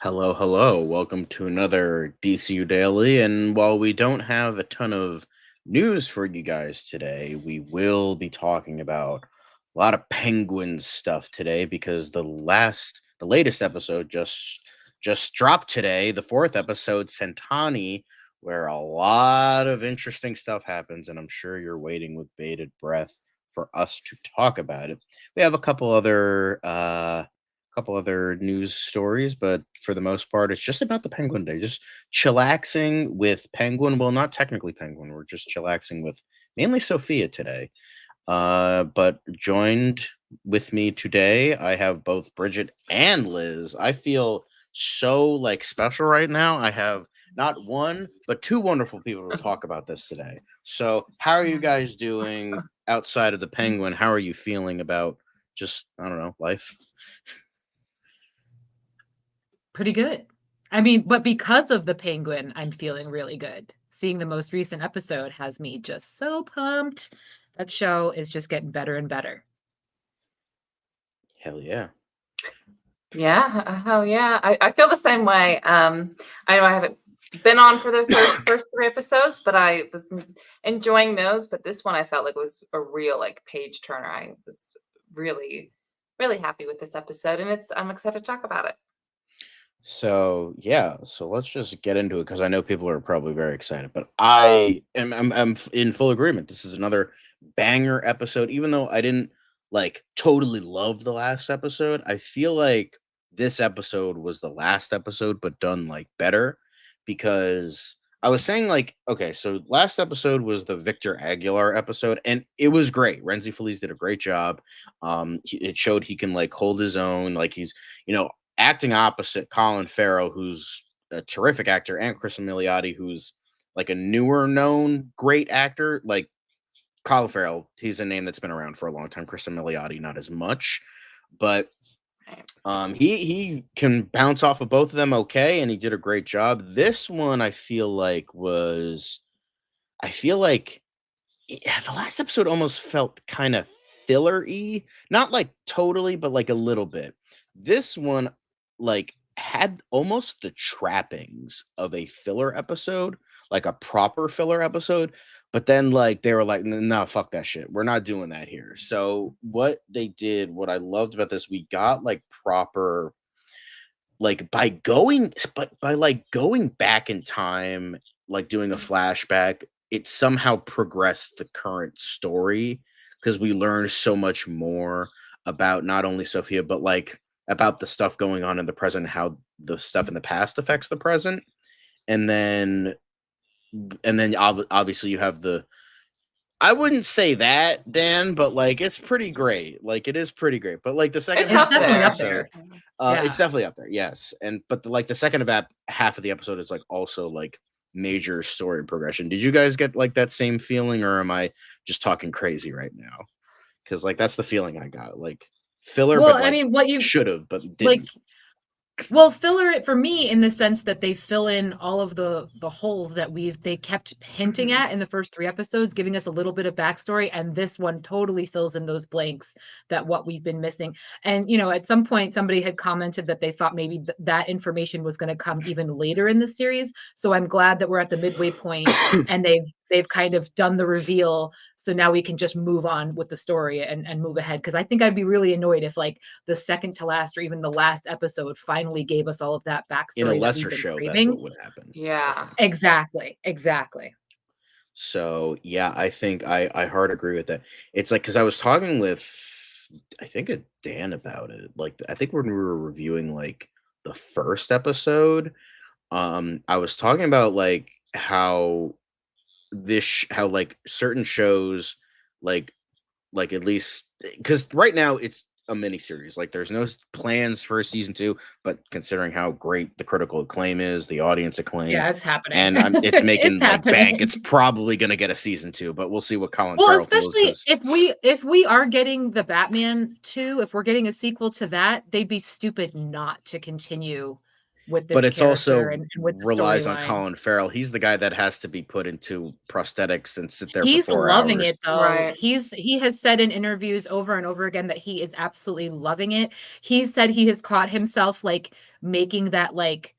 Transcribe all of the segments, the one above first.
Hello, hello. Welcome to another DCU Daily. And while we don't have a ton of news for you guys today, we will be talking about a lot of Penguin stuff today because the latest episode just dropped today, the fourth episode, Centani, where a lot of interesting stuff happens, and I'm sure you're waiting with bated breath for us to talk about it. We have a couple other news stories, but for the most part, it's just about the Penguin Day. Just chillaxing with Penguin. Well, not technically Penguin. We're just chillaxing with mainly Sophia today. But joined with me today, I have both Bridget and Liz. I feel so like special right now. I have not one, but two wonderful people to talk about this today. So, how are you guys doing outside of the Penguin? How are you feeling about just, I don't know, life? Pretty good. I mean, but because of the Penguin, I'm feeling really good. Seeing the most recent episode has me just so pumped. That show is just getting better and better. Hell yeah. Yeah, hell yeah. I feel the same way. I know I haven't been on for the first three episodes, but I was enjoying those. But this one I felt like was a real like page turner. I was really, really happy with this episode, and I'm excited to talk about it. So yeah, so let's just get into it because I know people are probably very excited, but I'm in full agreement. This is another banger episode. Even though I didn't like totally love the last episode, I feel like this episode was the last episode, but done like better because I was saying like, okay, so last episode was the Victor Aguilar episode, and it was great. Renzi Feliz did a great job. It showed he can like hold his own, like he's acting opposite Colin Farrell, who's a terrific actor, and Kristen Milioti, who's like a newer known great actor. Like Colin Farrell, he's a name that's been around for a long time. Kristen Milioti, not as much, but he can bounce off of both of them okay, and he did a great job. This one, I feel like the last episode almost felt kind of filler-y, not like totally, but like a little bit. This one like had almost the trappings of a filler episode, like a proper filler episode, but then like they were like, no, fuck that shit. We're not doing that here. So what they did, what I loved about this, we got like proper like by like going back in time, like doing a flashback, it somehow progressed the current story because we learned so much more about not only Sophia, but like about the stuff going on in the present, how the stuff in the past affects the present. And then obviously you have the, I wouldn't say that, Dan, but like it's pretty great. Like it is pretty great. But like the second It's half up of the there. episode, Yeah. it's definitely up there, yes. And but like the second half of the episode is like also like major story progression. Did you guys get like that same feeling, or am I just talking crazy right now? Because like that's the feeling I got. Like filler, Well, but I like mean, what you should have, but like didn't. Well, filler it for me in the sense that they fill in all of the holes that they kept hinting at in the first three episodes, giving us a little bit of backstory, and this one totally fills in those blanks that what we've been missing. And at some point somebody had commented that they thought maybe that information was going to come even later in the series. So I'm glad that we're at the midway point and they've kind of done the reveal, so now we can just move on with the story and move ahead, because I think I'd be really annoyed if like the second to last or even the last episode finally gave us all of that In a backstory that we've lesser been show, that's craving. what would happen. Yeah. Exactly. So yeah, I think I hard agree with that. It's like because I was talking with I think a Dan about it. Like I think when we were reviewing like the first episode, I was talking about like how how like certain shows like at least because right now it's a mini series. Like there's no plans for a season two, but considering how great the critical acclaim is, the audience acclaim, Yeah, it's happening. and it's making It's like bank, happening. it's probably gonna get a season two. But we'll see what Colin Well, Farrell feels especially because if we are getting the Batman 2, if we're getting a sequel to that, they'd be stupid not to continue with this But it's character also and with the relies on storyline. Colin Farrell. He's the guy that has to be put into prosthetics and sit there for He's 4 loving hours. it though. Right. He has said in interviews over and over again that he is absolutely loving it. He said he has caught himself like making that like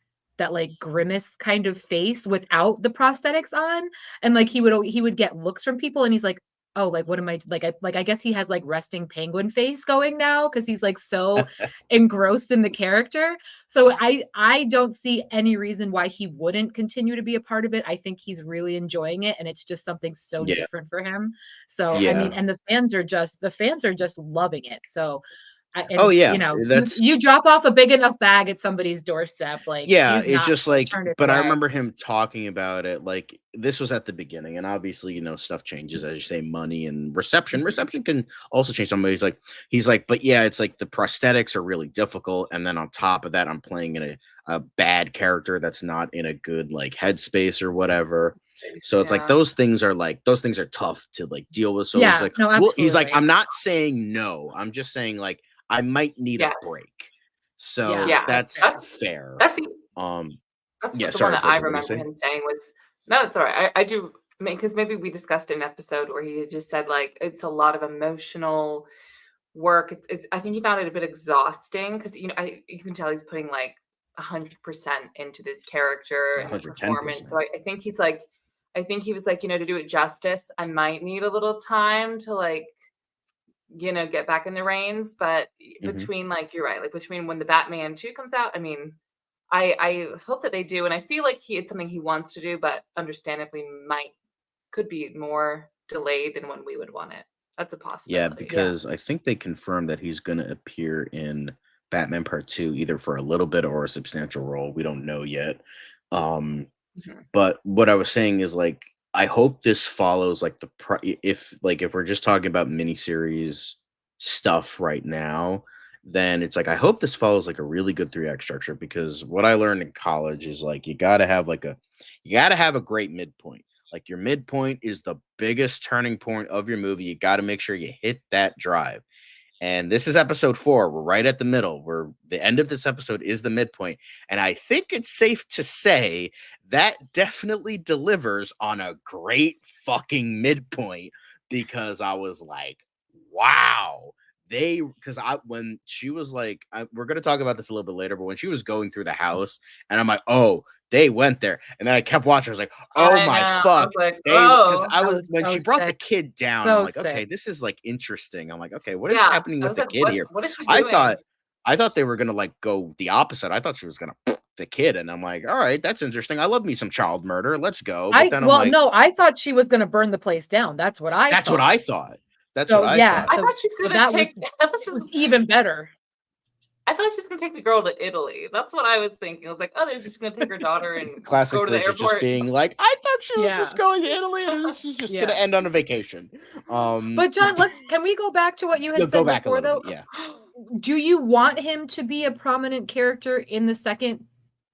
grimace kind of face without the prosthetics on, and like he would get looks from people and he's like, "Oh, like what am I like I guess he has like resting penguin face going now cuz he's like so engrossed in the character." So I don't see any reason why he wouldn't continue to be a part of it. I think he's really enjoying it and it's just something so Yeah. different for him. So I mean, Yeah. and the fans are just loving it. So Oh, and yeah. you know, That's you drop off a big enough bag at somebody's doorstep, like Yeah, he's it's not just gonna like, turn it but I away. remember him talking about it, like, this was at the beginning, and obviously, stuff changes, as you say, money and reception. Reception can also change somebody. He's like, but yeah, it's like the prosthetics are really difficult, and then on top of that, I'm playing in a bad character that's not in a good, like, headspace or whatever. So it's like Yeah. those things are tough to, like, deal with. So he's Yeah, like, no, well, he's like, absolutely. I'm not saying no. I'm just saying, like, I might need a Yes. break. Yeah, So Yeah. that's that's fair. fair. That's the Um, That's yeah, what the one sorry, that I Bridget, what were you remember saying? him saying was, no, it's all right. I do, because maybe we discussed an episode where he had just said like it's a lot of emotional work. I think he found it a bit exhausting because you can tell he's putting like 100% into this character and his performance. 110%. So I think he's like, I think he was like, to do it justice, I might need a little time to like get back in the reins. But Mhm. between like you're right, like between when the Batman 2 comes out, I mean, I hope that they do, and I feel like it's something he wants to do, but understandably could be more delayed than when we would want it. That's a Yeah, possibility. Yeah. because I think they confirmed that he's gonna appear in Batman Part 2 either for a little bit or a substantial role. We don't know yet. Um, Mhm. but what I was saying is, like, I hope this follows, like, if we're just talking about miniseries stuff right now, then it's like, I hope this follows, like, a really good 3-act structure, because what I learned in college is, like, you gotta have a great midpoint. Like, your midpoint is the biggest turning point of your movie. You gotta make sure you hit that drive. And this is episode 4. We're right at the middle. The end of this episode is the midpoint. And I think it's safe to say that definitely delivers on a great fucking midpoint, because I was like, wow. Because when she was like, we're going to talk about this a little bit later, but when she was going through the house, and I'm like, oh, they went there. And then I kept watching. I was like, oh I my know. I fuck. was like, Because oh, I I was was when so she brought the sick. kid down, I'm So like, okay, sick. this is like interesting. I'm like, okay, what is yeah. happening I with was the like, kid here? what is she I doing? thought they were gonna like go the opposite. I thought she was gonna the kid, and I'm like, all right, that's interesting. I love me some child murder. Let's go. But then I'm like, No, I thought she was gonna burn the place down. That's what I that's what I thought. thought. That's what So I yeah, thought. I thought she's gonna that was take. I thought it was even better. she's gonna take the girl to Italy. That's what I was thinking. I was like, oh, they're just gonna take her daughter and Classic go to the Bridget just airport. being like, I thought she was Yeah. just going to Italy, and this is just gonna Yeah. end on a vacation. But John, can we go back to what you No, had go said back a before little though? bit. Yeah. Do you want him to be a prominent character in the second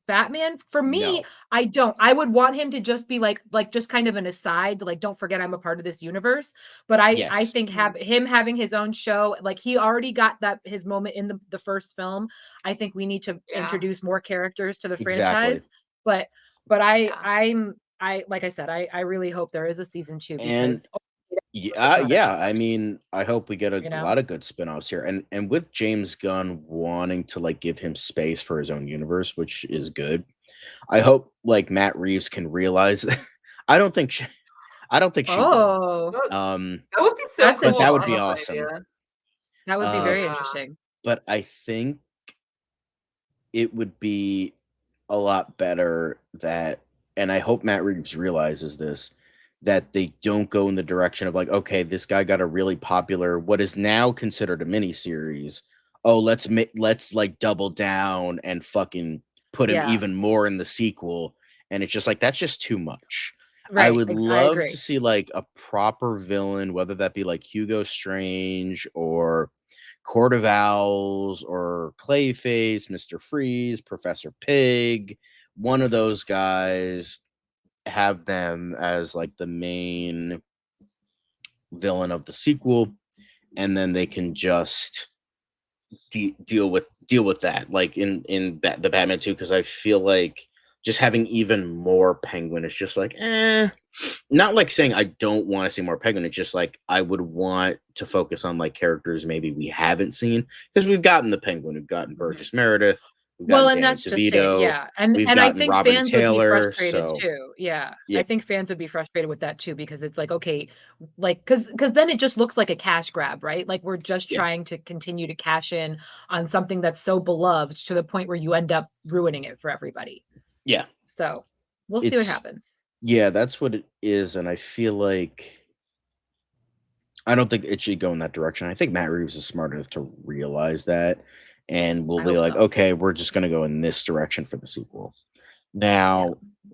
Batman? For me, No. I don't. I would want him to just be like just kind of an aside, like don't forget I'm a part of this universe. But I Yes. think him having his own show, like he already got his moment in the first film. I think we need to Yeah. introduce more characters to the Exactly. franchise. But Yeah. I like I said, I really hope there is a season 2 And because yeah, I mean, I hope we get a you know. lot of good spin-offs here. And with James Gunn wanting to like give him space for his own universe, which is good. I hope like Matt Reeves can realize that. I don't think she, I don't think she will. Oh, That would be so that's cool. But that would I be love that awesome. idea. that would be Uh, very Yeah. interesting. but I think it would be a lot better that, and I hope Matt Reeves realizes this, that they don't go in the direction of like, okay, this guy got a really popular, what is now considered a miniseries. Oh, let's like double down and fucking put him Yeah. even more in the sequel. And it's just like, that's just too much. I Right. would I love agree. to see like a proper villain, whether that be like Hugo Strange or Court of Owls or Clayface, Mr. Freeze, Professor Pig, one of those guys, have them as like the main villain of the sequel, and then they can just deal with deal with that, like the Batman 2, because I feel like just having even more Penguin is just like, not like saying I don't want to see more Penguin. It's just like I would want to focus on like characters maybe we haven't seen, because we've gotten the Penguin, we've gotten Burgess Meredith, we've gotten Well, and Danny that's just it, DeVito, yeah, and we've I gotten think Robin fans would be Taylor. frustrated So too. Yeah, yeah, I think fans would be frustrated with that too, because it's like, okay, like, because then it just looks like a cash grab, right? Like we're just yeah, trying to continue to cash in on something that's so beloved to the point where you end up ruining it for everybody. yeah. So we'll see what It's happens. yeah, that's what it is, and I feel like I don't think it should go in that direction. I think Matt Reeves is smart enough to realize that, and we'll I be hope like, so. okay, we're just gonna go in this direction for the sequel. Yeah. Now,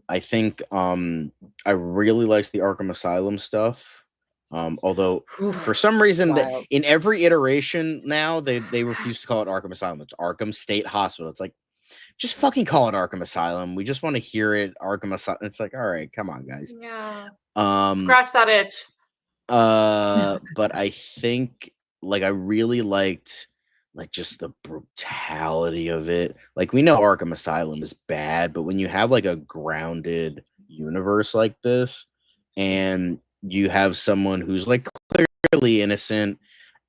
I think I really liked the Arkham Asylum stuff. Although for Oof, some reason that wild. in every iteration now they refuse to call it Arkham Asylum. It's Arkham State Hospital. It's like, just fucking call it Arkham Asylum. We just want to hear it, Arkham Asylum. It's like, all right, come on, guys. Yeah. Um Scratch that itch. but I think like I really liked like just the brutality of it. Like we know Arkham Asylum is bad, but when you have like a grounded universe like this, and you have someone who's like clearly innocent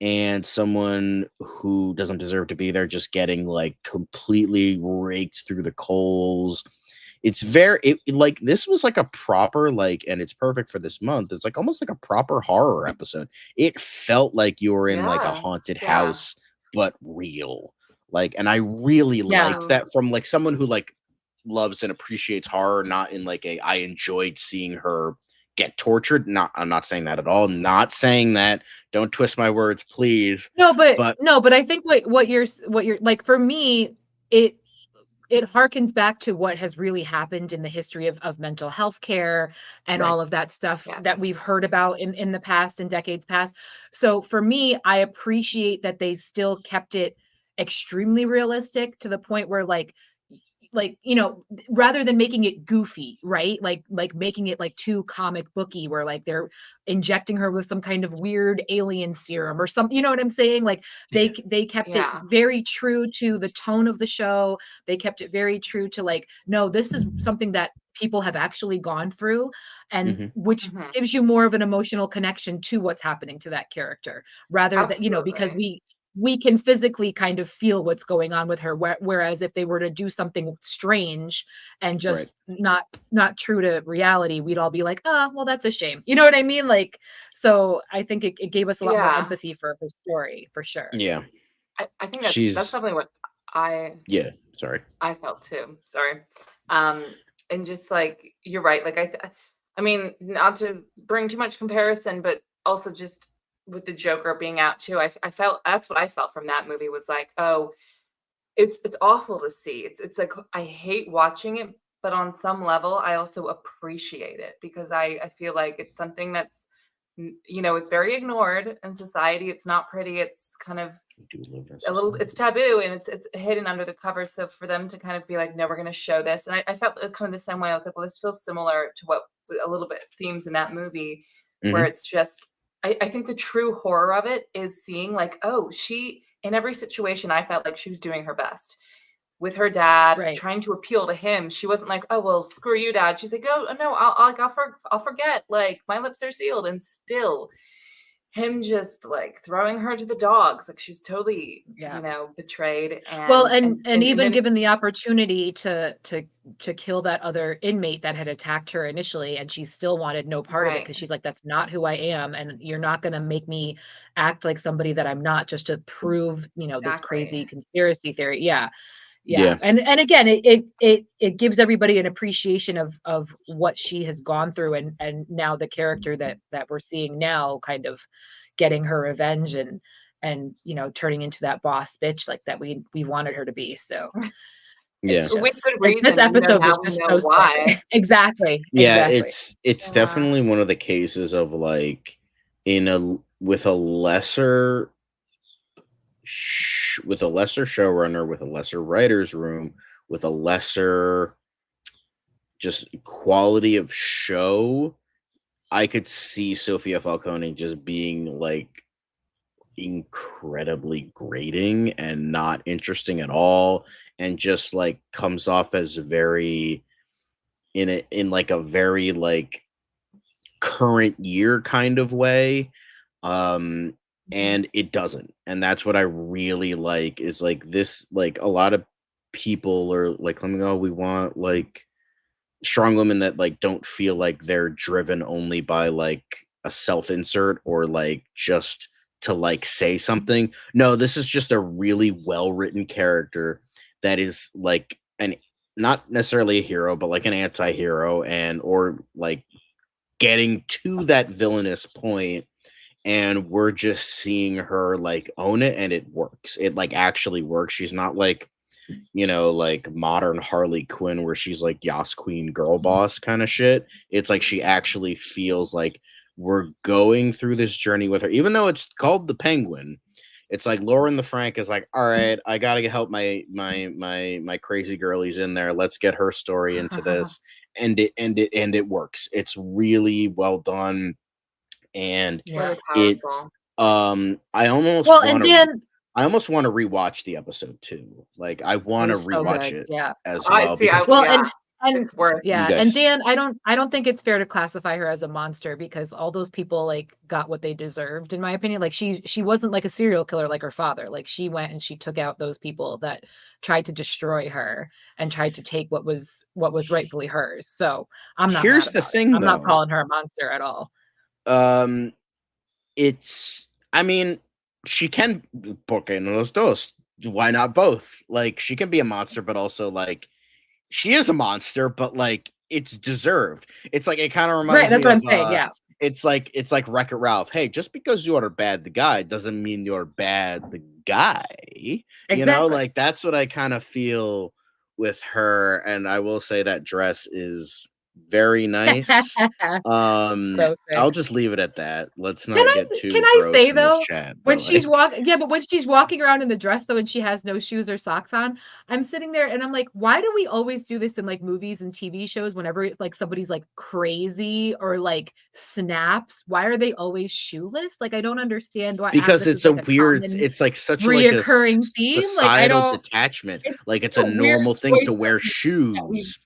and someone who doesn't deserve to be there just getting like completely raked through the coals, it's very like this was like a proper like, and it's perfect for this month. It's like almost like a proper horror episode. It felt like you were in like a Yeah. haunted Yeah. house, but real. Like, and I really liked Yeah. that from like someone who like loves and appreciates horror, not in like a I enjoyed seeing her get tortured. Not, I'm not saying that at all. Not saying that. Don't twist my words, please. No, But but I think what you're like, for me, it harkens back to what has really happened in the history of mental health care and right. all of that stuff that we've Yes. heard about in the past, in decades past. So for me, I appreciate that they still kept it extremely realistic to the point where like, you know, rather than making it goofy, right? Like making it like too comic booky, where like they're injecting her with some kind of weird alien serum or something, you know what I'm saying? Like they kept it Yeah. very true to the tone of the show. They kept it very true to like, no, this is something that people have actually gone through, and Hmm. which Mhm. gives you more of an emotional connection to what's happening to that character, rather than, you know, because Absolutely. we can physically kind of feel what's going on with her, whereas if they were to do something strange and Right. just not true to reality, we'd all be like, oh well, that's a shame, you know what I mean? Like, so I think it gave us a lot more Yeah. empathy for her story, for sure. Yeah. I think that's She's definitely what I yeah. Sorry. I felt too. Sorry. And just like you're right. Like I mean, not to bring too much comparison, but also just with the Joker being out too, I felt that's what I felt from that movie was like, oh, it's awful to see. It's like I hate watching it, but on some level, I also appreciate it because I feel like it's something that's you know, it's very ignored in society. It's not pretty. It's kind of We do live in a little society. it's taboo and it's hidden under the cover. So for them to kind of be like, no, we're going to show this, and I felt kind of the same way. I was like, well, this feels similar to what a little bit themes in that movie, where Mhm. it's just I think the true horror of it is seeing like, oh, she in every situation I felt like she was doing her best with her dad, Right. trying to appeal to him. She wasn't like, oh well, screw you, dad. She's like, oh no, I'll forget. Like my lips are sealed, and still him just like throwing her to the dogs, like she was totally, Yeah. you know, betrayed Well, and and and even then given the opportunity to kill that other inmate that had attacked her initially, and she still wanted no part of it, right, because she's like, "That's not who I am, and you're not gonna make me act like somebody that I'm not just to prove, you know, this exactly. crazy conspiracy theory." Yeah, yeah, Yeah. and again, it gives everybody an appreciation of what she has gone through, and now the character that we're seeing now kind of getting her revenge, and you know, turning into that boss bitch like that we wanted her to be. So Yeah. it's With just good like this reason, you know, episode was now we just know so sick. why. Exactly, Yeah, exactly. it's Yeah, definitely one of the cases of like in a with a lesser with a lesser showrunner, with a lesser writer's room, with a lesser just quality of show, I could see Sofia Falcone just being like incredibly grating and not interesting at all, and just like comes off as very in like a very like current year kind of way. And it doesn't. And that's what I really like is like this, like a lot of people are like, let me go, we want like strong women that like don't feel like they're driven only by like a self-insert or like just to like say something. No, this is just a really well-written character that is like an not necessarily a hero, but like an anti-hero, and or like getting to that villainous point, and we're just seeing her like own it, and it works. It like actually works. She's not like, you know, like modern Harley Quinn where she's like Yas Queen girl boss kind of shit. It's like she actually feels like we're going through this journey with her, even though it's called the Penguin. It's like Lauren the Frank is like, all right, I gotta help my crazy girlies in there. Let's get her story into this, and it works. It's really well done, and Really it powerful. I almost Well, and want to Dan, I almost want to rewatch the episode too. Like I it want to was so rewatch good. it Yeah. as I well see. because Well, Yeah, and it's worth. you yeah, and guys. Dan, I don't think it's fair to classify her as a monster because all those people like got what they deserved, in my opinion. Like she wasn't like a serial killer like her father. Like she went and she took out those people that tried to destroy her and tried to take what was rightfully hers. So I'm not mad Here's the about it. thing I'm not though. calling her a monster at all. It's I mean, she can book in those dos. Why not both? Like she can be a monster, but also like she is a monster, but like it's deserved. It's like it kind of Right, reminds that's me what of I'm saying. Yeah. it's like Wreck-It Ralph. Hey, just because you are bad the guy doesn't mean you're bad the guy. You know, Exactly. like that's what I kind of feel with her. And I will say that dress is very nice. So I'll sick. just leave it at that. Let's not get Can too I say gross in this though, chat. when But she's like when she's walking around in the dress though, and she has no shoes or socks on, I'm sitting there and I'm like, why do we always do this in like movies and TV shows whenever it's like somebody's like crazy or like snaps? Why are they always shoeless? Like I don't understand why because this is it's a like a weird, common it's like such like a reoccurring theme. Like I societal don't. detachment. It's Like it's a a weird normal thing choice to wear that we. shoes.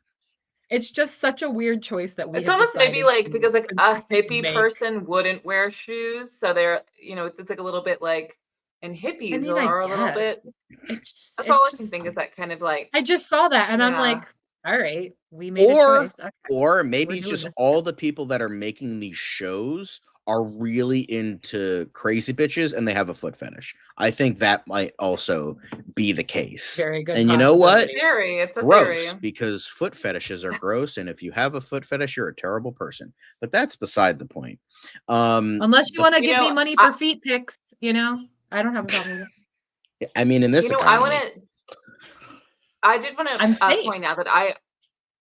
It's just such a weird choice that we It's have almost maybe decided like to because like a consistently hippie make. person wouldn't wear shoes, so they're it's like a little bit like, and I hippies mean, I are a little guess bit. That's all it's I can just think is that kind of like, I just saw that and I'm yeah. like, all right, we made a Or choice. Okay, or we're maybe it's doing just this all now. the people that are making these shows are really into crazy bitches and they have a foot fetish. I think that might also be the case. Very good And you know It's a what? possibility. theory. It's a theory. Gross, because foot fetishes are gross, and if you have a foot fetish, you're a terrible person. But that's beside the point. Unless you The want to You give me know, money I for feet pics, I don't have a problem with it. I mean, in this I economy, want to. I did want I'm to saying. point out that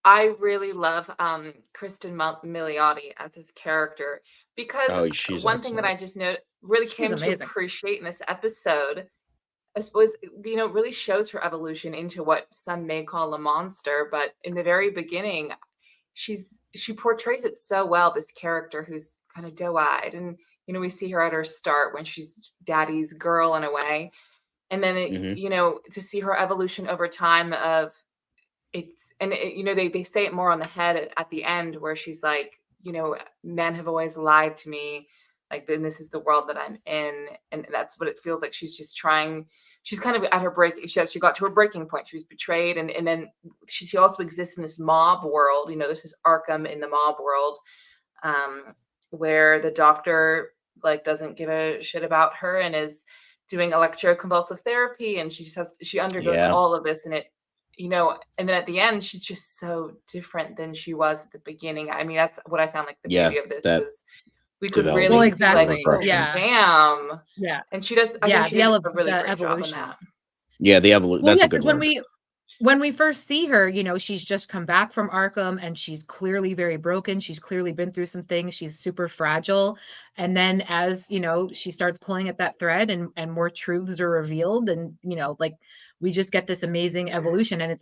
I really love Kristen Milioti as his character because oh, she's one thing that I excellent. just really She's came to amazing. appreciate in this episode, I suppose, really shows her evolution into what some may call a monster. But in the very beginning, she portrays it so well. This character who's kind of doe-eyed, and we see her at her start when she's daddy's girl in a way, and then Hmm. to see her evolution over time of they say it more on the head at the end where she's like, men have always lied to me, like, then this is the world that I'm in, and that's what it feels like. She's kind of at her she got to her breaking point. She was betrayed, and then she also exists in this mob world. This is Arkham in the mob world, where the doctor like doesn't give a shit about her and is doing electroconvulsive therapy, and she undergoes Yeah, all of this, and and then at the end she's just so different than she was at the beginning. I mean, that's what I found like the yeah, beauty of this that was we could Well, development really see like, over exactly. oh correction. Yeah. damn. Yeah. And she does, I think Yeah. she did a really The great job in evolution. that. Yeah, the evolution. Well, That's yeah, a good because word. when we first see her, she's just come back from Arkham and she's clearly very broken. She's clearly been through some things. She's super fragile. And then as, she starts pulling at that thread and more truths are revealed and, like we just get this amazing evolution and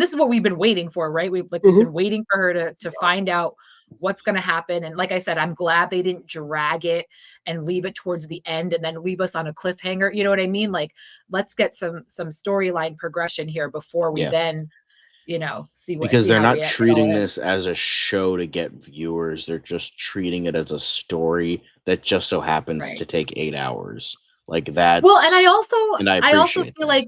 this is what we've been waiting for, right? We've been waiting for her to find out what's going to happen. And like I said, I'm glad they didn't drag it and leave it towards the end and then leave us on a cliffhanger. You know what I mean? Like, let's get some storyline progression here before we Yeah. then, see Because they're how not it treating all this as a show to get viewers. They're just treating it as a story that just so happens to Right. take 8 hours. Like that's Well, and I also appreciate feel that.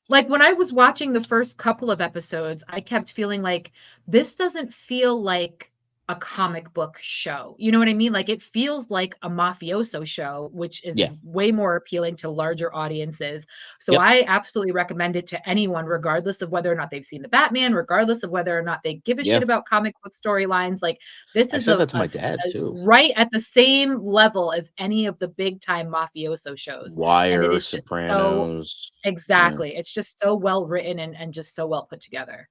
like when I was watching the first couple of episodes, I kept feeling like this doesn't feel like a comic book show. You know what I mean? Like it feels like a mafioso show, which is Yeah. way more appealing to larger audiences. So Yep. I absolutely recommend it to anyone, regardless of whether or not they've seen the Batman, regardless of whether or not they give a Yeah. shit about comic book storylines. Like this I is said that to my dad too. right at the same level as any of the big time mafioso shows. And it Wire, is just so Sopranos. exactly. It's just so well written and just so well put together.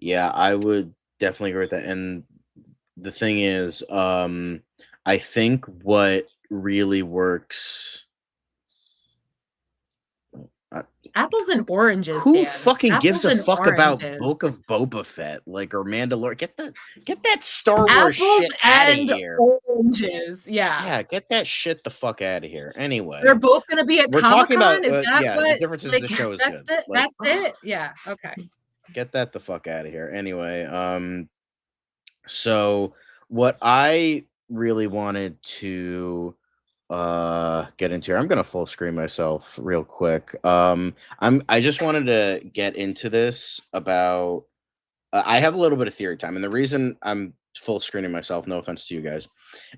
Yeah, I would definitely agree with that. And the thing is, I think what really works. Apples and oranges. Who Dan. fucking gives Apples a and fuck about oranges. Book of Boba Fett, like, or Mandalorian? Get that Star Wars Apples shit out of and here. oranges. Yeah. Yeah, get that shit the fuck out of here. Anyway, They're both going to be at we're Comic talking Con. about Is that yeah. what? The difference is Like, the show is that's good. it. Like, That's it. Yeah. Okay. get that the fuck out of here. Anyway, so what I really wanted to get into here, I'm gonna full screen myself real quick. I just wanted to get into this about I have a little bit of theory time, and the reason I'm full screening myself, no offense to you guys,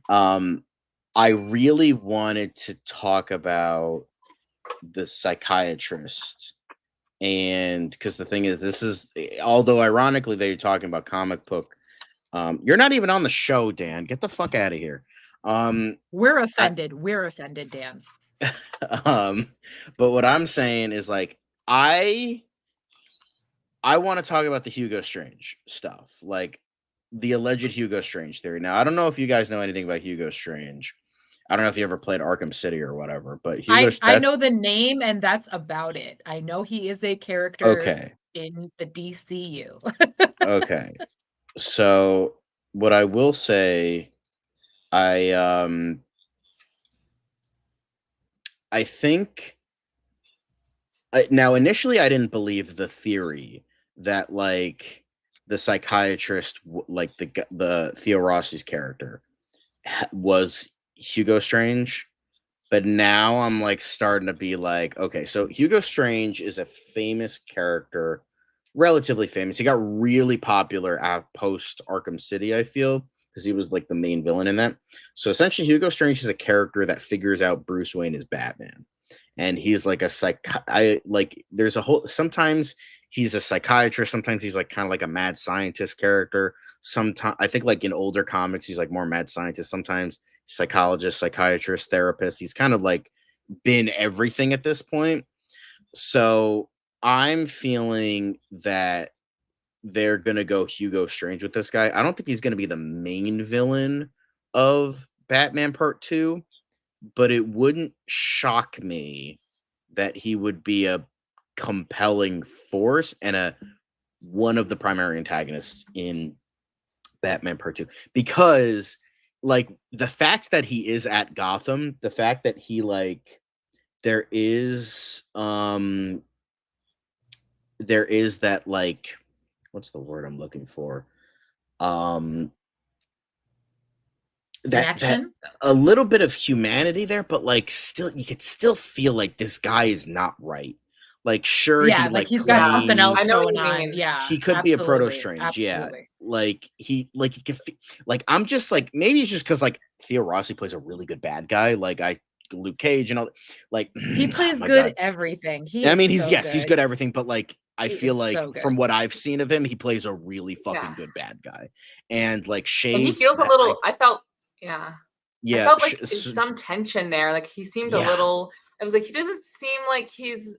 I really wanted to talk about the psychiatrist. And because the thing is, this is, although ironically they're talking about comic book, you're not even on the show, Dan. Get the fuck out of here. We're offended. We're offended, Dan. But what I'm saying is, like, I want to talk about the Hugo Strange stuff, like the alleged Hugo Strange theory. Now, I don't know if you guys know anything about Hugo Strange. I don't know if you ever played Arkham City or whatever, but I know the name, and that's about it. I know he is a character in the DCU. Okay. So what I will say, I think now initially I didn't believe the theory that, like, the psychiatrist, like the Theo Rossi's character, was Hugo Strange. But now I'm, like, starting to be like, okay, so Hugo Strange is a famous character, relatively famous. He got really popular post Arkham City, I feel, because he was, like, the main villain in that. So essentially, Hugo Strange is a character that figures out Bruce Wayne is Batman, and he's like there's a whole. Sometimes he's a psychiatrist. Sometimes he's like kind of like a mad scientist character. Sometimes I think, like, in older comics, he's like more mad scientist. Sometimes psychologist, psychiatrist, therapist. He's kind of like been everything at this point. So I'm feeling that they're gonna go Hugo Strange with this guy. I don't think he's gonna be the main villain of Batman Part 2, but it wouldn't shock me that he would be a compelling force and one of the primary antagonists in Batman Part 2, because, like, the fact that he is at Gotham, the fact that he, like, there is that, like, what's the word I'm looking for? That a little bit of humanity there, but, like, still, you could still feel like this guy is not right. Like, sure, yeah, he, like, he's got something else I know what going you on. mean. Yeah, he could be a Proto Strange. Absolutely. Yeah, like he could, like, I'm just like, maybe it's just because, like, Theo Rossi plays a really good bad guy, like Luke Cage and all, like, he plays good everything. I mean, he's good at everything, but, like, I feel like so from what I've seen of him, he plays a really fucking good bad guy, and, like, Shades. And he feels a little. I felt like so, some tension there. Like, he seemed a little. I was like, he doesn't seem like he's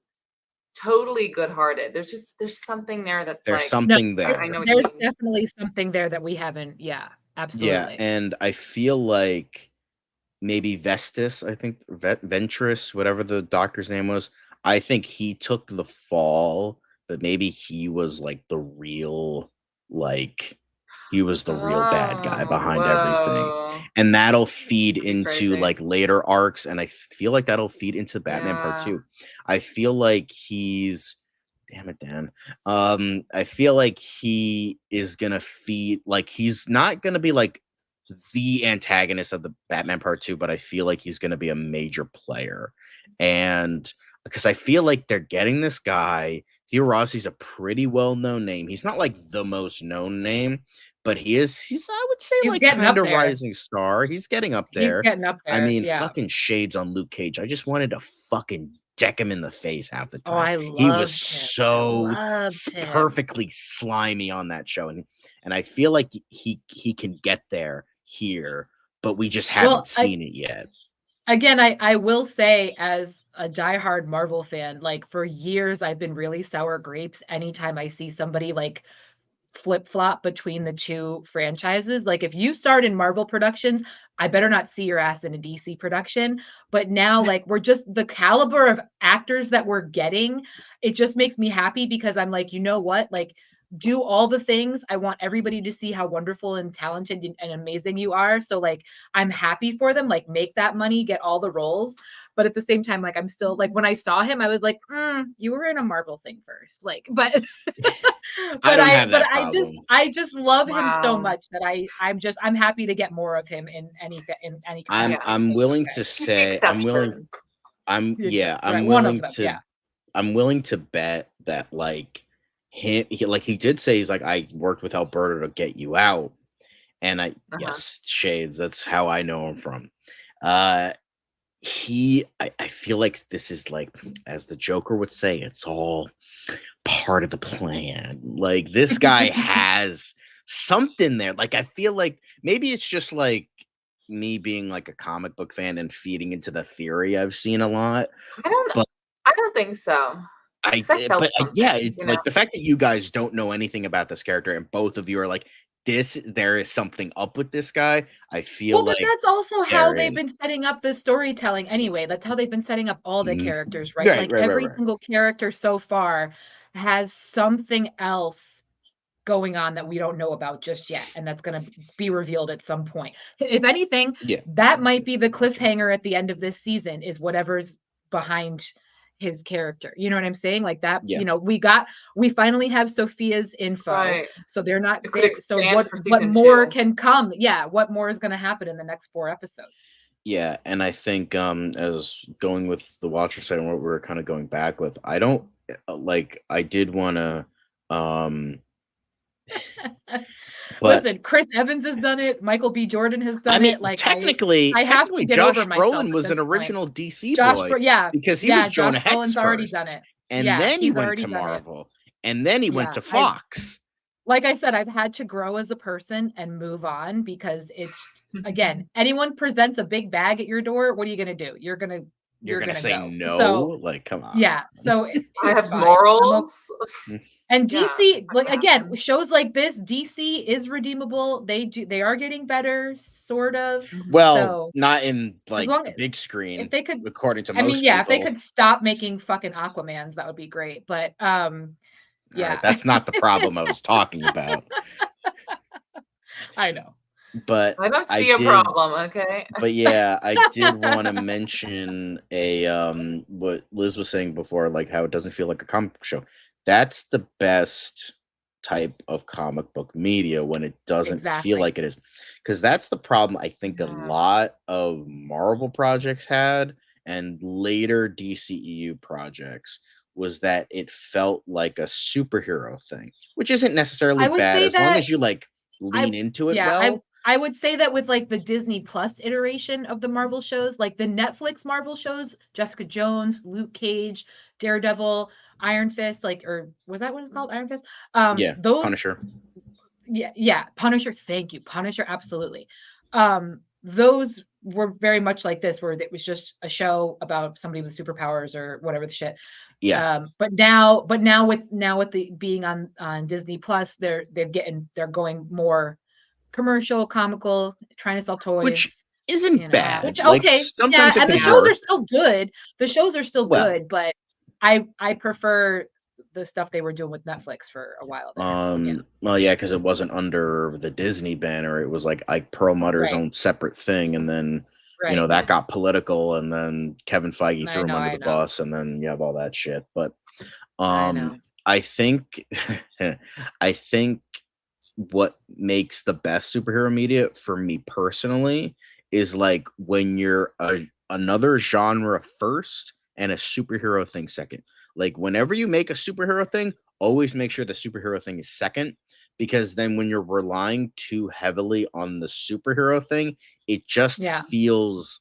totally good-hearted. There's something there that's something there. I know there's definitely something there that we haven't. Yeah, absolutely. Yeah, and I feel like maybe Vestus, I think Ventress, whatever the doctor's name was, I think he took the fall, but maybe he was, like, the real, like, he was the real bad guy Oh, behind everything. whoa. And that'll feed That'd be into crazy. like later arcs, and I feel like that'll feed into Batman Part Yeah. 2. I feel like damn it, Dan. I feel like he is gonna feed, like, he's not gonna be like the antagonist of the Batman Part 2, but I feel like he's gonna be a major player. And because I feel like they're getting this guy. Theo Rossi's a pretty well-known name. He's not like the most known name, but he's I would say He's like getting kind up of there. rising star. He's getting up He's there. getting up I there. mean, Yeah. fucking shades on Luke Cage. I just wanted to fucking deck him in the face half the Oh, time. I He was loved him. so I loved him. perfectly slimy on that show, and I feel like he can get there here, but we just haven't seen it yet. Again, I will say, as a diehard Marvel fan, like for years I've been really sour grapes anytime I see somebody like flip-flop between the two franchises. Like if you start in Marvel productions, I better not see your ass in a DC production. But now, like, we're just the caliber of actors that we're getting, it just makes me happy because I'm like, you know what? Like, do all the things. I want everybody to see how wonderful and talented and amazing you are. So like I'm happy for them, like make that money, get all the roles. But at the same time, like I'm still like when I saw him, I was like, you were in a Marvel thing first. Like, but I don't have that I just love him so Wow. much that I'm happy to get more of him in any capacity. I'm willing to He's the say I'm exception. One of them, yeah. I'm willing to bet that like he did say, he's like, I worked with Alberto to get you out. And yes, shades, that's how I know him from. I feel like this is like, as the Joker would say, it's all part of the plan. Like this guy has something there. Like I feel like maybe it's just like me being like a comic book fan and feeding into the theory I've seen a lot. I don't think so. It's like the fact that you guys don't know anything about this character and both of you are like, there is something up with this guy. I feel but like that's also how they've been setting up the storytelling anyway. That's how they've been setting up all the characters, right? Like every single character so far has something else going on that we don't know about just yet, and that's going to be revealed at some point. If anything, that might be the cliffhanger at the end of this season, is whatever's behind his character. You know what I'm saying? Like that, you know, we finally have Sofia's info. Right. So they're not It could there. So expand for what season more 2. can come? Yeah, what more is going to happen in the next 4 episodes? Yeah, and I think as going with the Watcher side and what we were kind of going back with, I don't like, I did want to but listen, Chris Evans has done it. Michael B. Jordan has done it. Like technically, I have to get Josh over myself Brolin was at an this original point. DC boy. Because he was Jonah Jonah Hex Brolin's first, already done it. and then he went to Marvel, and then he went to Fox. Like I said, I've had to grow as a person and move on, because it's, again, anyone presents a big bag at your door, what are you going to do? You're going to say go. no. So, like, come on. Yeah. So I have morals. And DC, like again, shows like this, DC is redeemable. They are getting better, sort of. Well, not in like long the big screen. If they could, according to most people. If they could stop making fucking Aquamans, that would be great. But right, that's not the problem I was talking about. I know. But I don't see a problem, okay? But yeah, I did want to mention what Liz was saying before, like how it doesn't feel like a comic book show. That's the best type of comic book media, when it doesn't feel like it is. Because that's the problem I think a lot of Marvel projects had, and later DCEU projects, was that it felt like a superhero thing, which isn't necessarily bad as long as you like lean into it well. I would say that with like the Disney Plus iteration of the Marvel shows, like the Netflix Marvel shows, Jessica Jones, Luke Cage, Daredevil, Iron Fist, like, or was that what it's called? Iron Fist? Those Punisher. Yeah, Punisher. Thank you. Punisher, absolutely. Those were very much like this, where it was just a show about somebody with superpowers or whatever the shit. Yeah. But now with the being on Disney Plus, they're going more commercial, comical, trying to sell toys, which isn't bad. Which, okay, sometimes and the shows are still good. The shows are still good, but I prefer the stuff they were doing with Netflix for a while there. Well, yeah, because it wasn't under the Disney banner. It was like Ike Perlmutter's Right. own separate thing, and then Right. that got political, and then Kevin Feige threw him under the know. bus, and then you have all that shit. But I know. I think I think what makes the best superhero media for me personally is like when you're another genre first and a superhero thing second. Like whenever you make a superhero thing, always make sure the superhero thing is second, because then when you're relying too heavily on the superhero thing, it just feels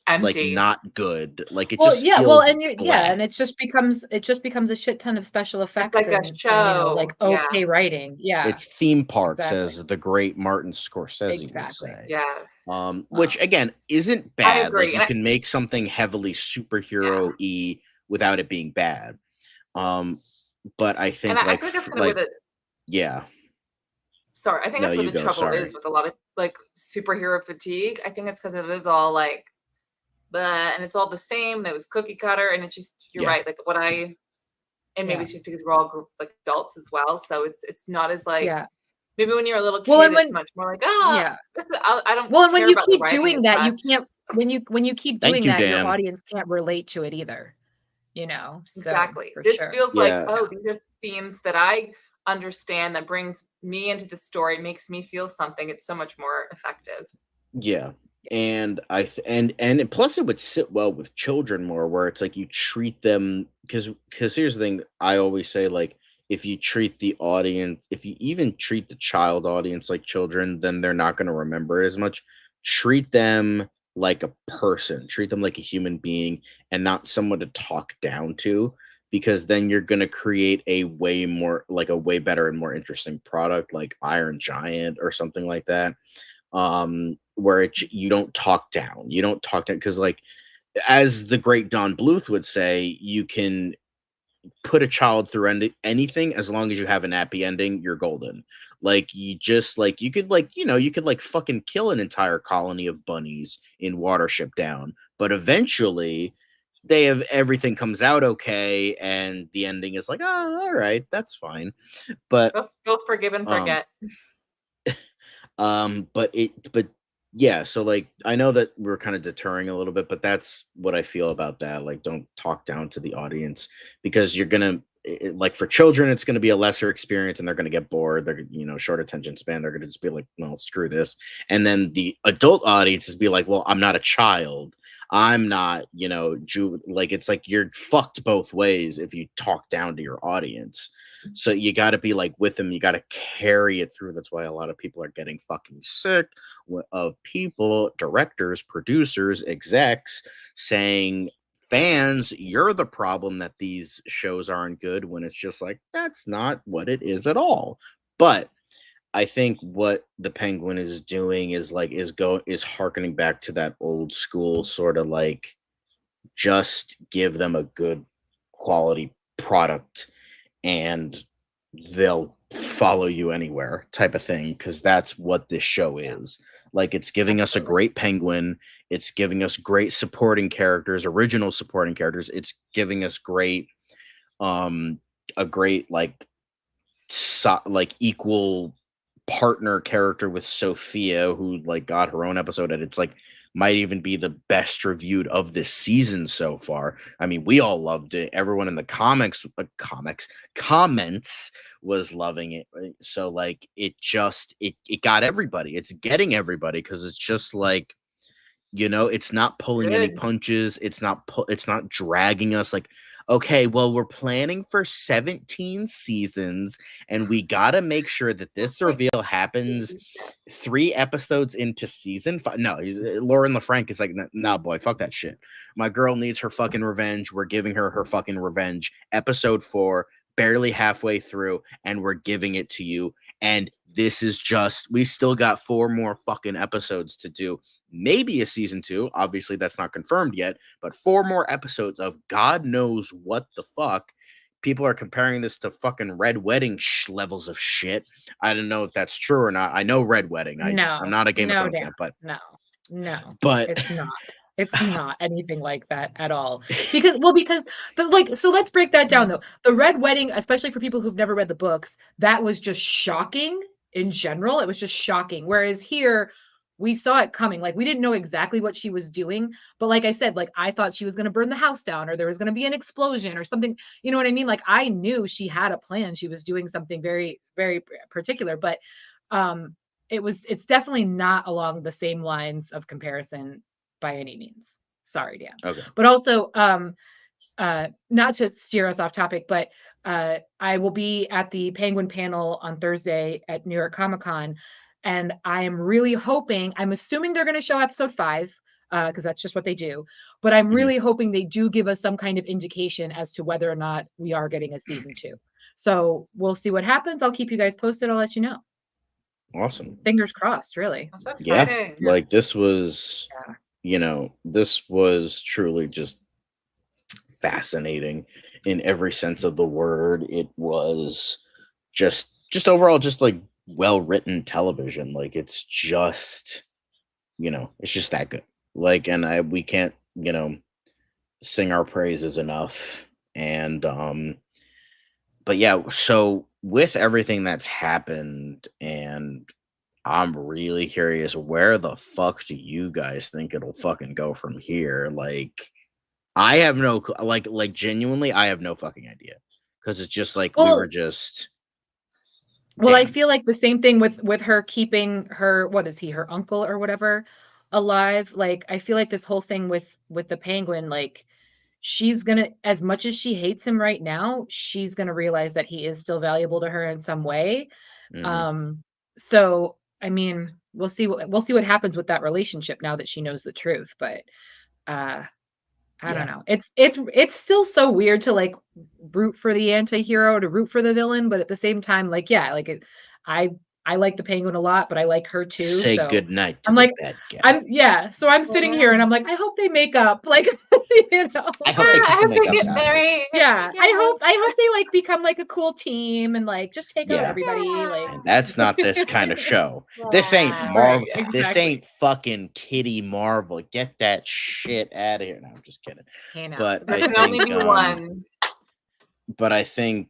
like Empty. not good. Like it Well, just yeah, feels well, and blah. and it just becomes a shit ton of special effects like a and you know, like show. Yeah. okay writing. Yeah. It's theme parks, Exactly. as the great Martin Scorsese would Exactly. say. Yes. Which again isn't I bad. agree. Like you can make something heavily superhero-y without it being bad. But I think I think that's kind of where yeah. Sorry, I think No, that's where you the go, trouble sorry. is with a lot of like superhero fatigue. I think it's because it is all like, and it's all the same. And it was cookie cutter, and it's just you're right. Like and maybe it's just because we're all like adults as well, so it's not as like maybe when you're a little kid, it's much more like this is, I don't. Well, and when care you about the keep writing doing as that, you much. can't when you keep Thank doing you, that, your Dan. audience can't relate to it either. You know, so Exactly. for This sure. feels like, oh, these are themes that I understand, that brings me into the story, makes me feel something. It's so much more effective. Yeah. And and plus it would sit well with children more, where it's like you treat them, because here's the thing, I always say, like, if you treat the audience, if you even treat the child audience like children, then they're not going to remember it as much. Treat them like a person, treat them like a human being, and not someone to talk down to, because then you're going to create a way better and more interesting product, like Iron Giant or something like that. Where you don't talk down, because, like, as the great Don Bluth would say, you can put a child through anything as long as you have an happy ending, you're golden. Like you just like you could fucking kill an entire colony of bunnies in Watership Down, but eventually everything comes out okay, and the ending is like, oh, all right, that's fine. But Feel forgive and forget. but yeah, so like I know that we're kind of deterring a little bit, but that's what I feel about that. Like, don't talk down to the audience, because you're gonna like, for children it's gonna be a lesser experience, and they're gonna get bored. They're short attention span. They're gonna just be like, well, screw this. And then the adult audiences be like, well, I'm not a child. I'm not, like, it's like you're fucked both ways if you talk down to your audience. So you got to be like with them. You got to carry it through. That's why a lot of people are getting fucking sick of people, directors, producers, execs saying, fans, you're the problem that these shows aren't good, when it's just like, that's not what it is at all. But I think what the Penguin is doing is harkening back to that old school sort of like, just give them a good quality product and they'll follow you anywhere type of thing, because that's what this show is. Like, it's giving us a great Penguin, it's giving us great supporting characters, original supporting characters, it's giving us great a great like equal partner character with Sofia, who like got her own episode, and it's like might even be the best reviewed of this season so far. I mean, we all loved it. Everyone in the comments was loving it. So like it got everybody. It's getting everybody, because it's just like, it's not pulling any punches. It's not dragging us. Like, okay, well, we're planning for 17 seasons, and we got to make sure that this reveal happens 3 episodes into season 5. No, Lauren LaFranc is like, no, boy, fuck that shit. My girl needs her fucking revenge. We're giving her her fucking revenge. Episode 4, barely halfway through, and we're giving it to you. And this is we still got 4 more fucking episodes to do. Maybe a season 2. Obviously, that's not confirmed yet, but 4 more episodes of God knows what the fuck. People are comparing this to fucking Red Wedding levels of shit. I don't know if that's true or not. I know Red Wedding. I'm not a Game of Thrones fan, but no, but it's not. It's not anything like that at all. Because so let's break that down though. The Red Wedding, especially for people who've never read the books, that was just shocking in general. It was just shocking. Whereas here, we saw it coming. Like we didn't know exactly what she was doing, but like I said, like I thought she was going to burn the house down or there was going to be an explosion or something. You know what I mean? Like I knew she had a plan. She was doing something very, very particular, but it's definitely not along the same lines of comparison by any means. Sorry, Dan. Okay. But also, not to steer us off topic, but I will be at the Penguin panel on Thursday at New York Comic Con, and I am really hoping. I'm assuming they're going to show episode 5 because that's just what they do. But I'm really hoping they do give us some kind of indication as to whether or not we are getting a season 2. So we'll see what happens. I'll keep you guys posted. I'll let you know. Awesome. Fingers crossed, really. That's exciting. Yeah, like this was, this was truly just fascinating in every sense of the word. It was just overall just like well written television. Like it's just, it's just that good. Like, and we can't, sing our praises enough. And but yeah, so with everything that's happened, and I'm really curious, where the fuck do you guys think it'll fucking go from here? Like, I have no, like genuinely, I have no fucking idea. Because it's just like, we were just. Well, I feel like the same thing with her keeping her, what is he, her uncle or whatever, alive. Like, I feel like this whole thing with the Penguin, like, she's gonna, as much as she hates him right now, she's gonna realize that he is still valuable to her in some way. So I mean, we'll see what happens with that relationship now that she knows the truth. But I don't know. It's still so weird to like root for the anti-hero, to root for the villain, but at the same time, like, yeah, like I like the Penguin a lot, but I like her too. Say so good night to I'm the like, bad guy. So I'm sitting here and I'm like, I hope they make up. Like, I hope they kiss and make up. Get married. Yeah, I hope they like become like a cool team and like just take out everybody. Like, and that's not this kind of show. This ain't Marvel. Right, This ain't fucking Kitty Marvel. Get that shit out of here. No, I'm just kidding. Hey, no. But There I can think, only be one. But I think,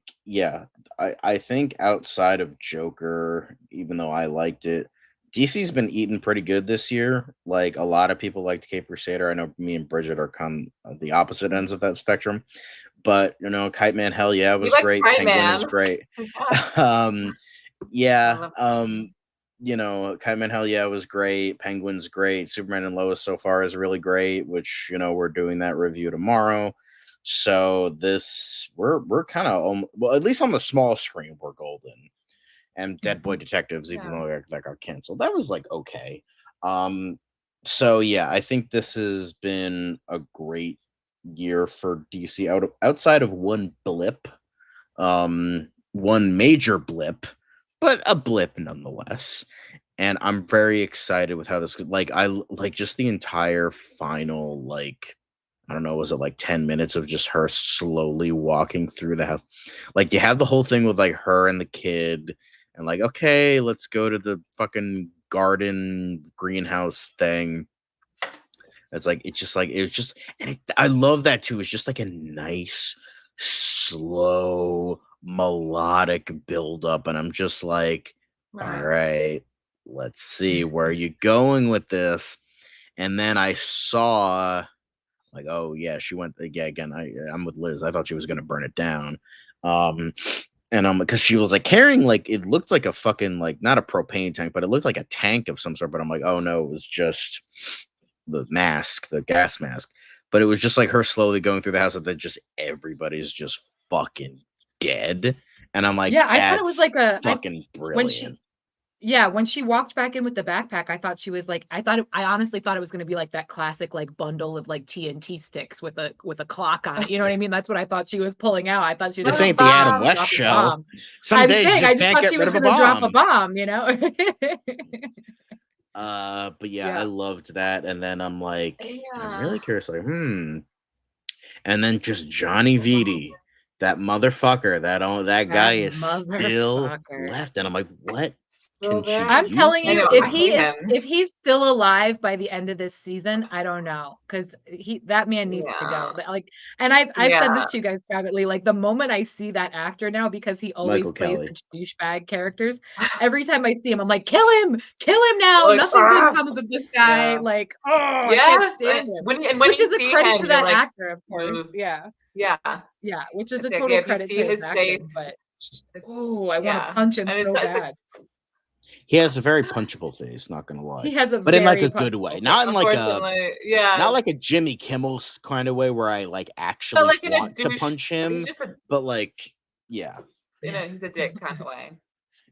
I think outside of Joker, even though I liked it, DC's been eating pretty good this year. Like, a lot of people liked Cape Crusader. I know me and Bridget are kind of the opposite ends of that spectrum. But, Kite Man, hell yeah, was great. Penguin is great. Kite Man, hell yeah, was great. Penguin's great. Superman and Lois so far is really great, which, we're doing that review tomorrow. So we're kind of, well, at least on the small screen, we're golden. And Dead Boy Detectives, even though that got canceled, that was like okay. So yeah, I think this has been a great year for DC outside of one blip, one major blip, but a blip nonetheless. And I'm very excited with how this, like, I like just the entire final, like, I don't know, was it like 10 minutes of just her slowly walking through the house? Like, you have the whole thing with like her and the kid, and like, okay, let's go to the fucking garden greenhouse thing. It's like, it was just, and I love that too. It's just like a nice, slow, melodic build up. And I'm just like, all right, let's see, where are you going with this? And then I saw, like, oh yeah, she went, again, I'm with Liz. I thought she was going to burn it down. And because she was like carrying, like, it looked like a fucking, like, not a propane tank, but it looked like a tank of some sort. But I'm like, oh no, it was just the mask, the gas mask. But it was just like her slowly going through the house, that just everybody's just fucking dead. And I'm like, yeah, I thought it was like a fucking brilliant. When she walked back in with the backpack, I thought she was like, I honestly thought it was going to be like that classic like bundle of like TNT sticks with a clock on it. You know what I mean? That's what I thought she was pulling out. I thought she was. This ain't the Adam West show. Some days you just can't get rid of a bomb. I just thought she was going to drop a bomb. You know. But yeah, I loved that, and then I'm like, I'm really curious, like, and then just Johnny Vitti, that motherfucker, that guy is still left, and I'm like, what still Can she there? I'm use telling I you, know. him? I hate him. if he's still alive by the end of this season, I don't know, because that man needs to Yeah. go. Like, and I've said this Yeah. to you guys privately. Like the moment I see that actor now, because he always Michael plays Kelly. such douchebag characters. Every time I see him, I'm like, kill him now. Like, Nothing good comes of this guy. yeah. Like, oh, I can't Yes. stand him. When Which you is a see credit him, to you're that like, actor, of course. smooth. Yeah, Yeah. yeah. Which is a It's like, total if you credit see to his his acting. face, But it's oh, I want to yeah. punch him And it's so like bad. He has a very punchable face, not gonna lie. He has a But in like very a good way. punchable face. Not in like a unfortunately, yeah. not like a Jimmy Kimmel kind of way where I like But actually like in a want to douche, punch he's him, just a but like yeah. he's a dick kind of way. I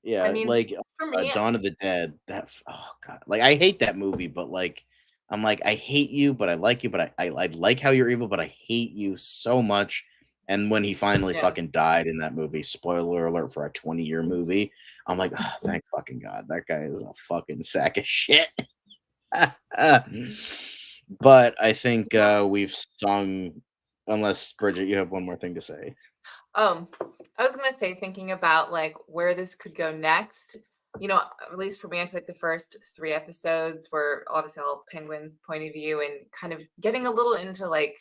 Yeah, mean, like for me, Dawn of the Dead. Oh god, like I hate that movie, but like I'm like I hate you, but I like you, but I like how you're evil, but I hate you so much. And when he finally yeah. fucking died in that movie, spoiler alert for a 20-year movie, I'm like, oh, thank fucking god, that guy is a fucking sack of shit. But I think we've sung. Unless Bridget, you have one more thing to say. I was gonna say, thinking about like where this could go next. At least for me, I feel like the first 3 episodes were obviously all Penguin's point of view and kind of getting a little into like,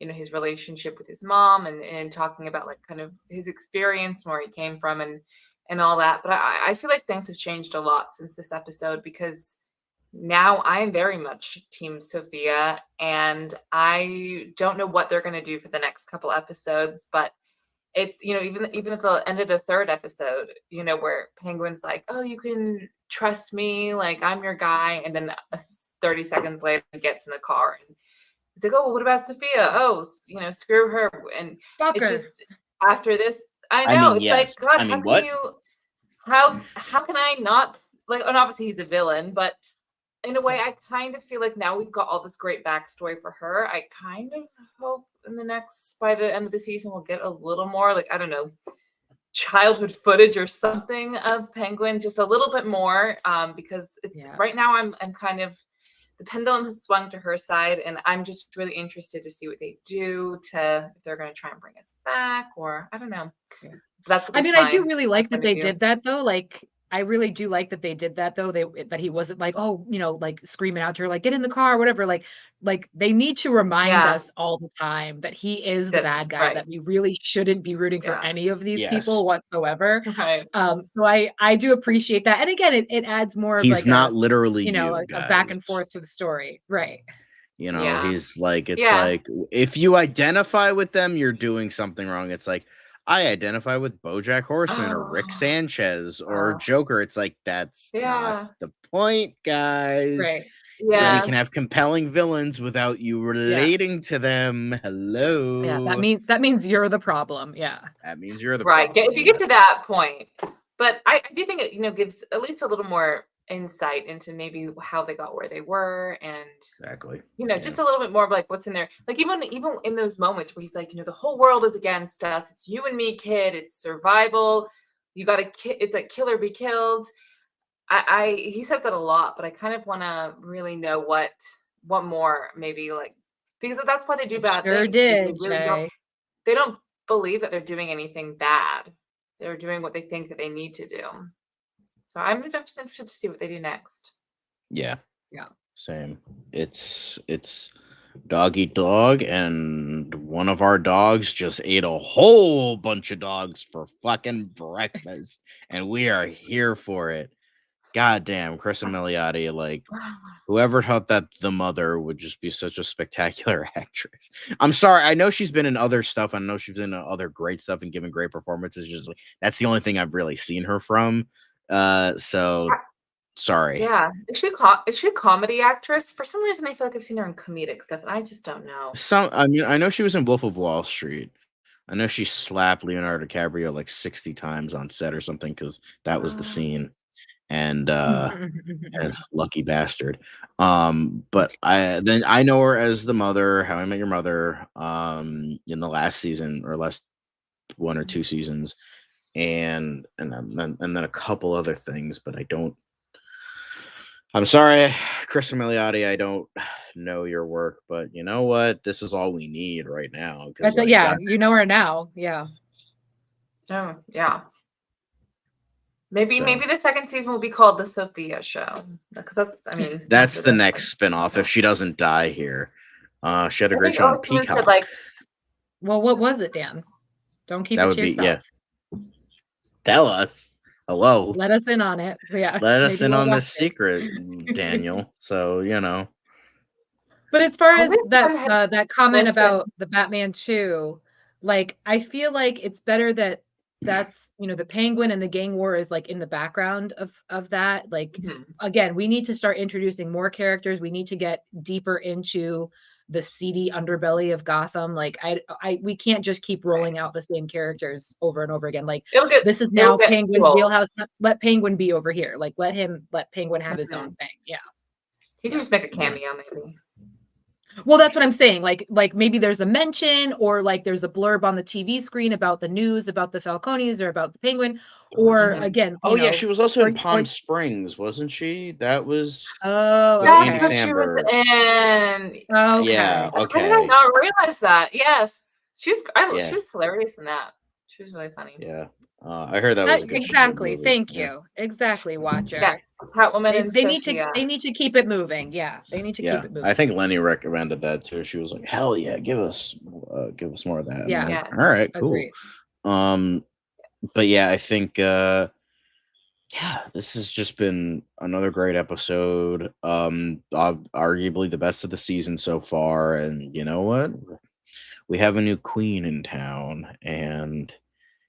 his relationship with his mom and talking about like kind of his experience, where he came from and all that. But I feel like things have changed a lot since this episode, because now I'm very much team Sophia, and I don't know what they're going to do for the next couple episodes, but it's, even at the end of the 3rd episode, where Penguin's like, oh, you can trust me, like I'm your guy, and then 30 seconds later he gets in the car and he's like, oh, well, what about Sophia? Oh, screw her. And Fuck it's her. just, after this, I I know, mean, it's yes. like, God, I mean, how can what? you, how can I not, like, and obviously he's a villain, but in a way, I kind of feel like now we've got all this great backstory for her. I kind of hope by the end of the season, we'll get a little more, like, I don't know, childhood footage or something of Penguin, just a little bit more, because it's right now I'm kind of, the pendulum has swung to her side, and I'm just really interested to see what they do if they're going to try and bring us back, or I don't know. Yeah. That's I mean, I do really my like that point of they view. did that though. Like, I really do like that they did that though. That he wasn't like, oh, like screaming out to her, like, get in the car or whatever. Like they need to remind Yeah, us all the time that he is the that bad guy, right. that we really shouldn't be rooting for Yeah, any of these Yes. people whatsoever. right. So I do appreciate that. And again, it adds more of He's like not literally a back and guys. forth to the story. Right. Yeah. He's like, it's Yeah. like if you identify with them, you're doing something wrong. It's like I identify with BoJack Horseman or Rick Sanchez or Oh. Joker. It's like that's Yeah. not the point, guys. Right. We Yes. can have compelling villains without you relating to them. Hello. Yeah, that means you're the problem. Yeah. That means you're the Right. problem. If you get to that point. But I do think it, gives at least a little more insight into maybe how they got where they were, and Exactly. just a little bit more of like what's in there. Like even in those moments where he's like, the whole world is against us. It's you and me, kid. It's survival. You got to it's like kill or be killed. He says that a lot, but I kind of want to really know what more maybe, like, because that's why they do bad Sure things. Because did, they really Jay. they don't believe that they're doing anything bad. They're doing what they think that they need to do. So I'm just interested to see what they do next. Yeah. Yeah. Same. It's dog eat dog, and one of our dogs just ate a whole bunch of dogs for fucking breakfast, and we are here for it. God damn, Kristen Milioti, like whoever thought that the mother would just be such a spectacular actress. I'm sorry, I know she's been in other stuff. I know she's been in other great stuff and given great performances. Just like that's the only thing I've really seen her from. So sorry. Yeah, is she a comedy actress? For some reason, I feel like I've seen her in comedic stuff, and I just don't know. I mean, I know she was in Wolf of Wall Street. I know she slapped Leonardo DiCaprio like 60 times on set or something because that was the scene. And lucky bastard. But I know her as the mother, How I Met Your Mother, in the last season or last 1 or 2 seasons, and then a couple other things, but I don't. I'm sorry, Kristen Milioti, I don't know your work, but you know what? This is all we need right now. Like, yeah, you know her now. Yeah. Oh, yeah. Maybe So- maybe the second season will be called the Sofia show. Because That's the next spinoff if she doesn't die here. She had a great show on Peacock. Well, what was it, Dan? Don't keep That it would to be yourself. Tell us. Hello. Let us in on it. Yeah. Let us maybe in we'll on watch this it. secret, Daniel. So, you know. But as far as Always Gunn had that comment bullshit. about the Batman 2, like I feel like it's better that that's, you know, the Penguin and the gang war is like in the background of that. Like Mhm. again, we need to start introducing more characters. We need to get deeper into the seedy underbelly of Gotham. Like we can't just keep rolling out the same characters over and over again. Like this is now Penguin's wheelhouse. Let Penguin be over here. Like let Penguin have his own thing. Yeah. He can just make a cameo, maybe. Well, that's what I'm saying. Like maybe there's a mention or like there's a blurb on the TV screen about the news about the Falcones or about the Penguin. Or again, yeah, she was also in Palm Springs, wasn't she? That was Andy what she was Samberg. in. Okay. Yeah, How did I not realize that? Yes. She was hilarious in that. She was really funny. Yeah. I heard that was a good exactly. movie. Thank you. Exactly, Watcher. Yes, Catwoman and they Sofia. They need to keep it moving. Yeah, they need to keep it moving. I think Lenny recommended that too. She was like, "Hell yeah, give us more of that." Yeah. Like, all right, cool. Agreed. But yeah, I think this has just been another great episode. Arguably the best of the season so far, and you know what? We have a new queen in town, and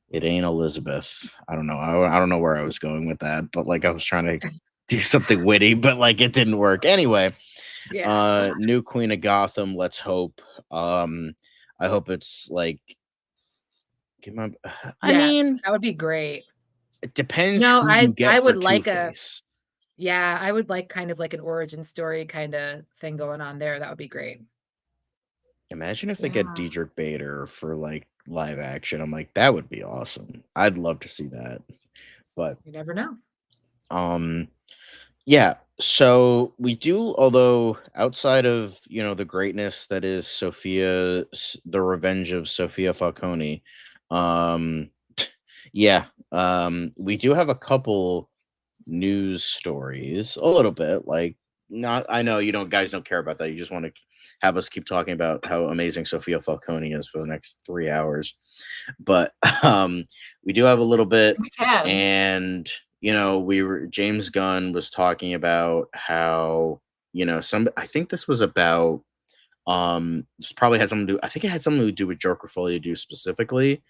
it ain't Elizabeth. I don't know. I don't know where I was going with that, but like I was trying to do something witty, but like it didn't work. Anyway, new queen of Gotham. Let's hope. I hope it's like. I mean, that would be great. It depends. No, who you get I would for like Two-Face. I would like kind of like an origin story kind of thing going on there. That would be great. Imagine if they get Diedrich Bader for like live action. I'm like, that would be awesome. I'd love to see that. But you never know. Yeah. So we do, although outside of the greatness that is Sofia, the Revenge of Sofia Falcone. We do have a couple news stories, a little bit like not. I know guys don't care about that. You just want to have us keep talking about how amazing Sofia Falcone is for the next 3 hours, but we do have a little bit, and James Gunn was talking about how I think this was about this probably had something to do. I think it had something to do with Joker Folie à Deux specifically,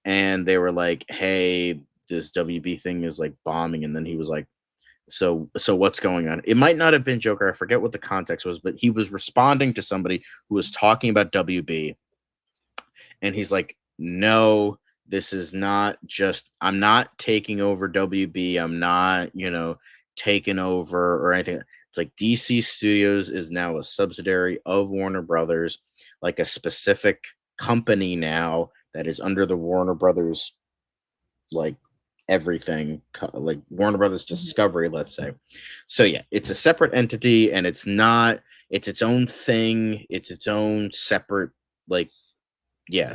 and they were like, hey, this WB thing is like bombing, and then he was like, so what's going on? It might not have been Joker. I forget what the context was, but he was responding to somebody who was talking about WB, and he's like, no, this is not just, I'm not taking over WB. I'm not, taking over or anything. It's like DC Studios is now a subsidiary of Warner Brothers, like a specific company now that is under the Warner Brothers, like everything, like Warner Brothers Discovery, let's say. So yeah, it's a separate entity, and it's its own thing. It's its own separate,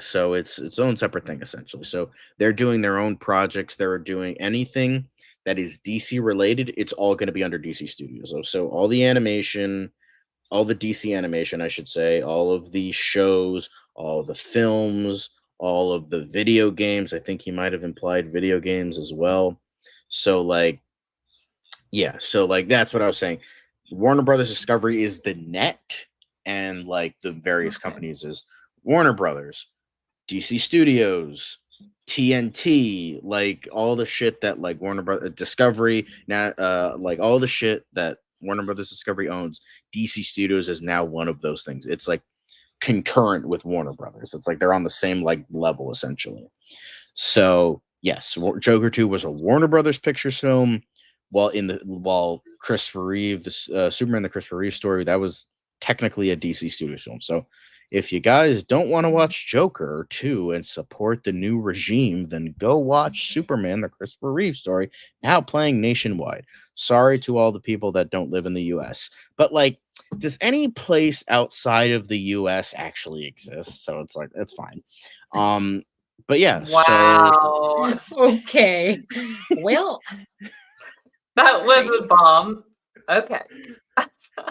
so it's its own separate thing essentially. So they're doing their own projects. They're doing anything that is DC related. It's all going to be under DC Studios. So all the animation, all the DC animation, I should say, all of the shows, all the films, all of the video games. I think he might have implied video games as well. So that's what I was saying. Warner Brothers Discovery is the net, and like the various companies is Warner Brothers, DC Studios, TNT, like all the shit that like Warner Brothers Discovery now, like all the shit that Warner Brothers Discovery owns. DC Studios is now one of those things. It's like concurrent with Warner Brothers. It's like they're on the same like level essentially. So yes, Joker 2 was a Warner Brothers Pictures film, while Christopher Reeve, the Superman, the Christopher Reeve story, that was technically a DC Studios film. So if you guys don't want to watch Joker 2 and support the new regime, then go watch Superman, the Christopher Reeve story, now playing nationwide. Sorry to all the people that don't live in the US, but like, does any place outside of the US actually exist? So it's like, it's fine. But yeah, so Wow. Okay. Well, That was a bomb. Okay.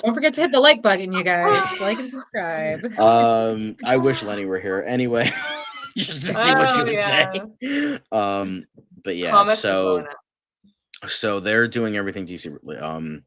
don't forget to hit the like button, you guys. Like and subscribe. I wish Lenny were here anyway, just to see what she Oh, would yeah. say. But yeah, Comics are blowing up. so they're doing everything DC.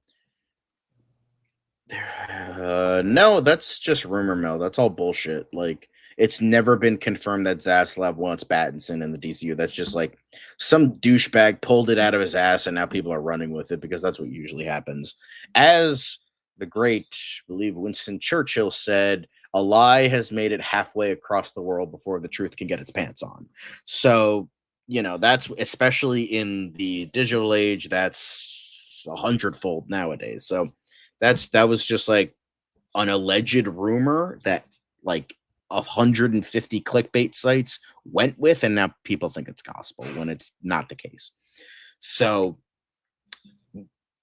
No, that's just rumor mill. That's all bullshit. Like, it's never been confirmed that Zaslav wants Pattinson in the DCU. That's just like some douchebag pulled it out of his ass, and now people are running with it because that's what usually happens. As the great, I believe Winston Churchill said, "A lie has made it halfway across the world before the truth can get its pants on." So, that's especially in the digital age. That's 100-fold nowadays. So that was just like an alleged rumor that like 150 clickbait sites went with, and now people think it's gospel when it's not the case. So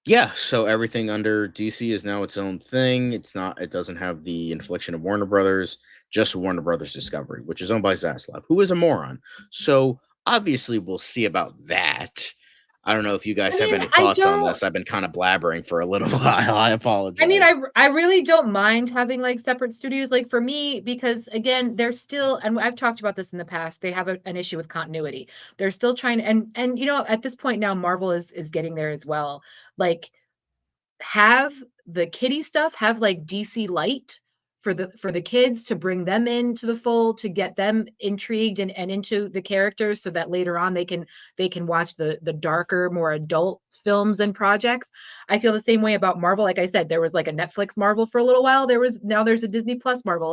yeah, so everything under DC is now its own thing. It doesn't have the infliction of Warner Brothers, just Warner Brothers Discovery, which is owned by Zaslav, who is a moron. So obviously we'll see about that. I don't know if you guys have any thoughts on this. I've been kind of blabbering for a little while. I apologize. I mean, I really don't mind having like separate studios. Like for me, because again, they're still, and I've talked about this in the past, they have an issue with continuity. They're still trying, and at this point now, Marvel is getting there as well. Like, have the kiddie stuff, have like DC Light for the kids, to bring them into the fold, to get them intrigued and into the characters, so that later on they can watch the darker, more adult films and projects. I feel the same way about Marvel. Like I said, there was like a Netflix Marvel for a little while. Now there's a Disney Plus Marvel.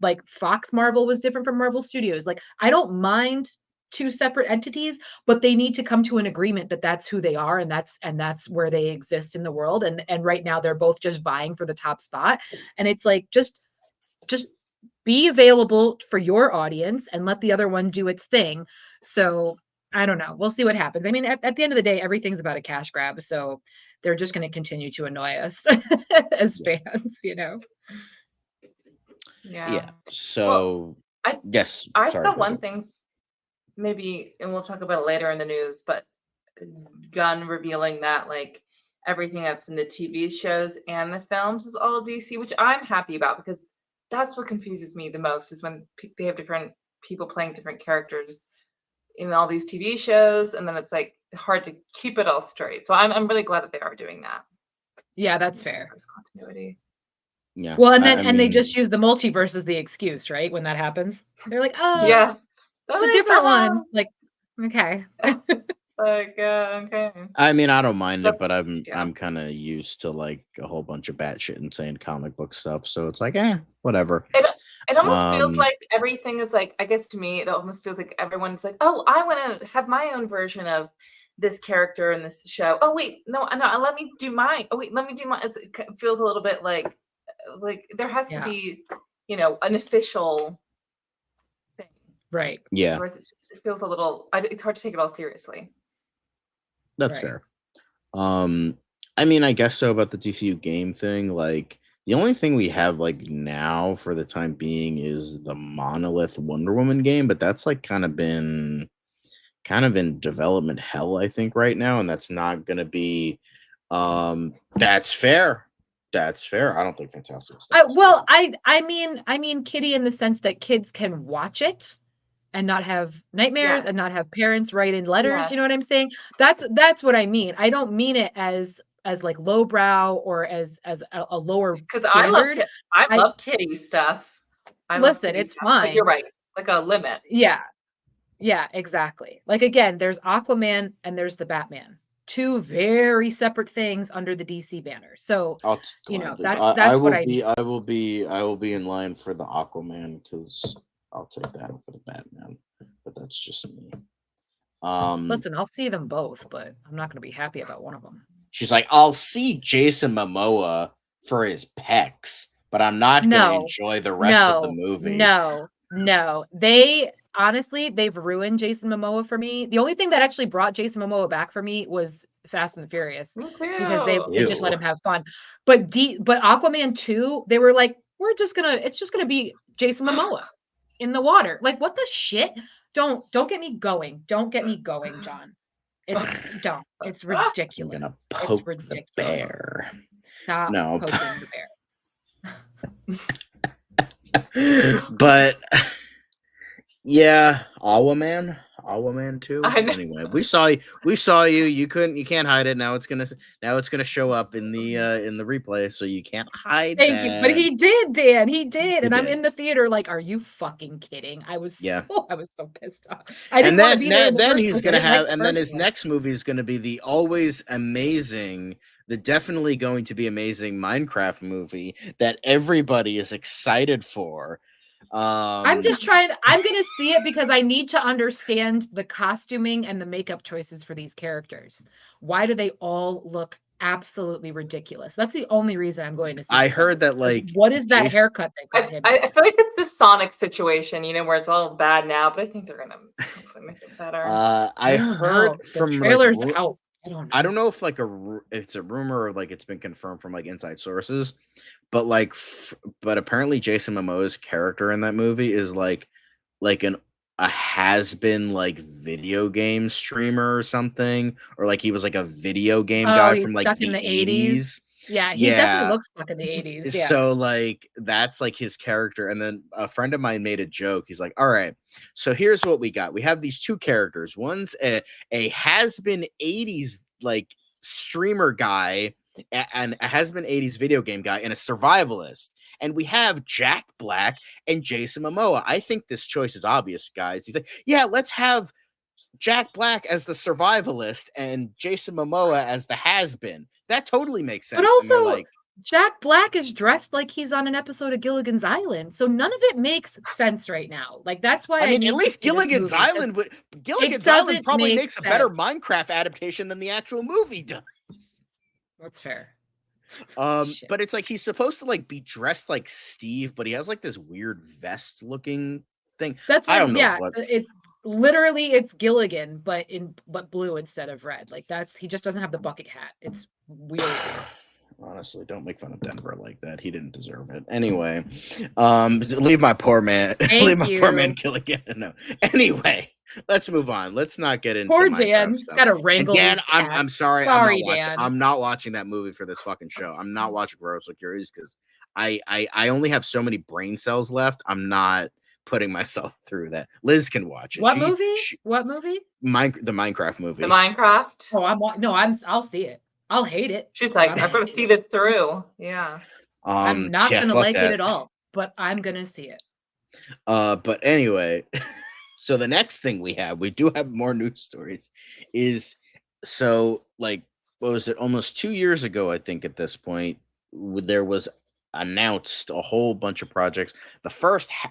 Like Fox Marvel was different from Marvel Studios. Like, I don't mind two separate entities, but they need to come to an agreement that that's who they are, and that's where they exist in the world. And right now they're both just vying for the top spot. And it's like, just be available for your audience and let the other one do its thing. So I don't know. We'll see what happens. I mean, at the end of the day, everything's about a cash grab. So they're just going to continue to annoy us as fans, Yeah. Yeah. So yes. I Sorry, saw one thing, maybe, and we'll talk about it later in the news, but Gunn revealing that like everything that's in the TV shows and the films is all DC, which I'm happy about, because that's what confuses me the most, is when they have different people playing different characters in all these TV shows, and then it's like hard to keep it all straight. So I'm really glad that they are doing that. Yeah, that's fair. There's continuity. Yeah. Well, and then they just use the multiverse as the excuse, right? When that happens, they're like, "Oh, yeah, it's a different one." Like, okay. Like, okay. I mean, I don't mind it, but I'm kind of used to like a whole bunch of batshit insane comic book stuff, so it's like, whatever. It almost feels like everything is like, I guess to me, it almost feels like everyone's like, oh, I want to have my own version of this character in this show. Oh wait, no, let me do mine. Oh wait, let me do mine. It feels a little bit like there has to be, an official thing, right? Yeah. Whereas it feels a little. It's hard to take it all seriously. That's fair. I mean, I guess so about the DCU game thing. Like, the only thing we have like now for the time being is the Monolith Wonder Woman game, but that's like kind of in development hell, I think, right now, and that's not going to be. That's fair. That's fair. I don't think Fantastic. I mean, Kitty, in the sense that kids can watch it and not have nightmares and not have parents write in letters. Yes. You know what I'm saying? That's what I mean. I don't mean it as like lowbrow or as a lower. Because I love Kitty stuff. Listen, it's fine. But you're right. Like a limit. Yeah. Yeah, exactly. Like, again, there's Aquaman and there's the Batman. Two very separate things under the DC banner. So that's what I mean. I will be in line for the Aquaman, because I'll take that over the Batman. But that's just me. Listen, I'll see them both, but I'm not going to be happy about one of them. She's like, I'll see Jason Momoa for his pecs, but I'm not going to enjoy the rest of the movie. No. Honestly, they've ruined Jason Momoa for me. The only thing that actually brought Jason Momoa back for me was Fast and the Furious, because they just let him have fun. But Aquaman 2, they were like, it's just gonna be Jason Momoa in the water. Like, what the shit? don't get me going. Don't get me going, John. Don't. It's I'm ridiculous. gonna It's poke the ridiculous. bear. Stop No, poking the bear. but yeah, Aquaman too. I know. Anyway, we saw you. You can't hide it. Now it's gonna show up in the replay, so you can't hide Thank you. But that. he did, Dan. He did. He And I'm did. in the theater like, are you fucking kidding? I was Yeah. so pissed off. I didn't want to be there in the then first he's place. I gonna didn't like have, the and then first his one. next movie is gonna be the always amazing, the definitely going to be amazing Minecraft movie that everybody is excited for. I'm just trying. I'm going to see it because I need to understand the costuming and the makeup choices for these characters. Why do they all look absolutely ridiculous? That's the only reason I'm going to see I the heard film. that, like, What is that Jason- haircut they got him? I feel like it's the Sonic situation, where it's all bad now, but I think they're gonna hopefully make it better. I don't heard know. from the trailers like, out. I don't know if like it's a rumor or like it's been confirmed from like inside sources, but like but apparently Jason Momoa's character in that movie is like a has-been like video game streamer or something, or like he was like a video game guy he's from like stuck the in the 80s. Yeah, he definitely looks stuck in the 80s. Yeah. So like that's like his character. And then a friend of mine made a joke. He's like, all right, so here's what we got. We have these two characters. One's a has-been 80s like streamer guy and a has-been 80s video game guy and a survivalist. And we have Jack Black and Jason Momoa. I think this choice is obvious, guys. He's like, yeah, let's have Jack Black as the survivalist and Jason Momoa as the has-been. That totally makes sense. But also, like, Jack Black is dressed like he's on an episode of Gilligan's Island, so none of it makes sense right now. Like that's why I mean, need at least to see this Gilligan's movie, 'cause Island would Gilligan's doesn't Island probably make makes a better sense. Minecraft adaptation than the actual movie does. That's fair. Shit. But it's like he's supposed to like be dressed like Steve, but he has like this weird vest looking thing. That's I what, don't know. yeah. What, It's Gilligan, but blue instead of red. Like he just doesn't have the bucket hat. It's weird. honestly, don't make fun of Denver like that. He didn't deserve it. Anyway, leave my poor man. Leave my poor man Gilligan. No. Anyway, let's move on. Let's not get into Poor Minecraft Dan. He's stuff. got to wrangle. And Dan, his I'm cat. sorry. Sorry, Dan. I'm not watching that movie for this fucking show. I'm not watching Gross Curious because I only have so many brain cells left. I'm not putting myself through that. Liz can watch it. What movie? What movie? The Minecraft movie. The Minecraft. Oh, I'll see it. I'll hate it. She's like, I'm gonna see this through. Yeah. I'm not gonna like it at all, but I'm gonna see it. But anyway, so the next thing we do have more news stories, is so like what was it? Almost 2 years ago, I think at this point, there was announced a whole bunch of projects.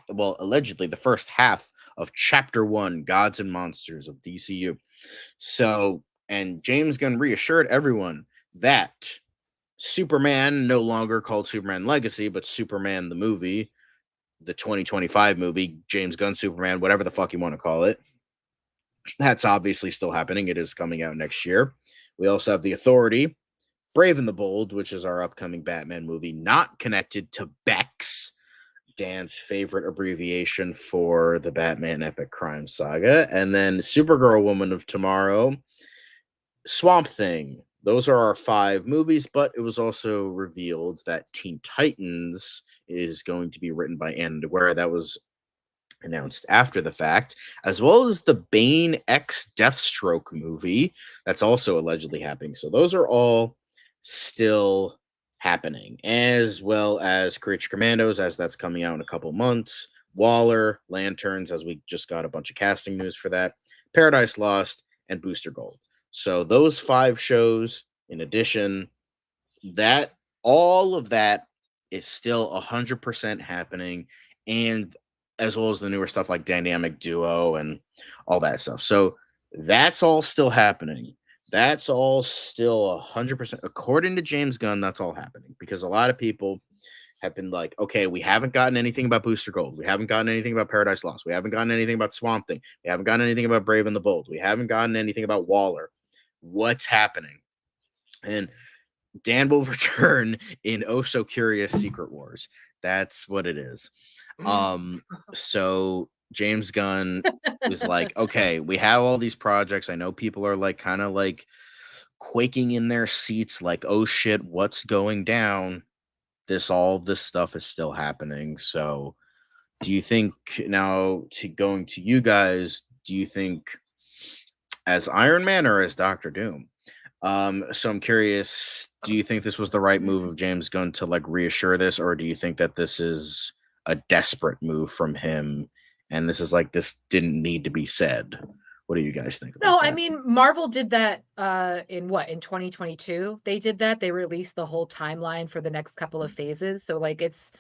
Allegedly the first half of Chapter 1, Gods and Monsters of DCU. So, and James Gunn reassured everyone that Superman, no longer called Superman Legacy, but Superman the movie, the 2025 movie, James Gunn Superman, whatever the fuck you want to call it, that's obviously still happening. It is coming out next year. We also have The Authority, Brave and the Bold, which is our upcoming Batman movie, not connected to Bex, Dan's favorite abbreviation for the Batman epic crime saga, and then Supergirl, Woman of Tomorrow, Swamp Thing. Those are our 5 movies, but it was also revealed that Teen Titans is going to be written by Anna DeGuerra. That was announced after the fact, as well as the Bane X Deathstroke movie that's also allegedly happening. So those are all still happening, as well as Creature Commandos, as that's coming out in a couple months, Waller, Lanterns, as we just got a bunch of casting news for that, Paradise Lost, and Booster Gold. So those 5 shows, in addition, that all of that is still 100% happening, and as well as the newer stuff like Dynamic Duo and all that stuff. So that's all still happening. That's all still 100%. According to James Gunn, that's all happening, because a lot of people have been like, okay, we haven't gotten anything about Booster Gold. We haven't gotten anything about Paradise Lost. We haven't gotten anything about Swamp Thing. We haven't gotten anything about Brave and the Bold. We haven't gotten anything about Waller. What's happening? And Dan will return in Oh So Curious Secret Wars. That's what it is. So James Gunn is like, okay, we have all these projects. I know people are like kind of like quaking in their seats, like, oh shit, what's going down? All this stuff is still happening. So do you think now to going to you guys, do you think as Iron Man or as Doctor Doom? So I'm curious, do you think this was the right move of James Gunn to like reassure this, or do you think that this is a desperate move from him and this is like this didn't need to be said? What do you guys think about No, I that? mean, Marvel did that in 2022. They did that. They released the whole timeline for the next couple of phases. So like it's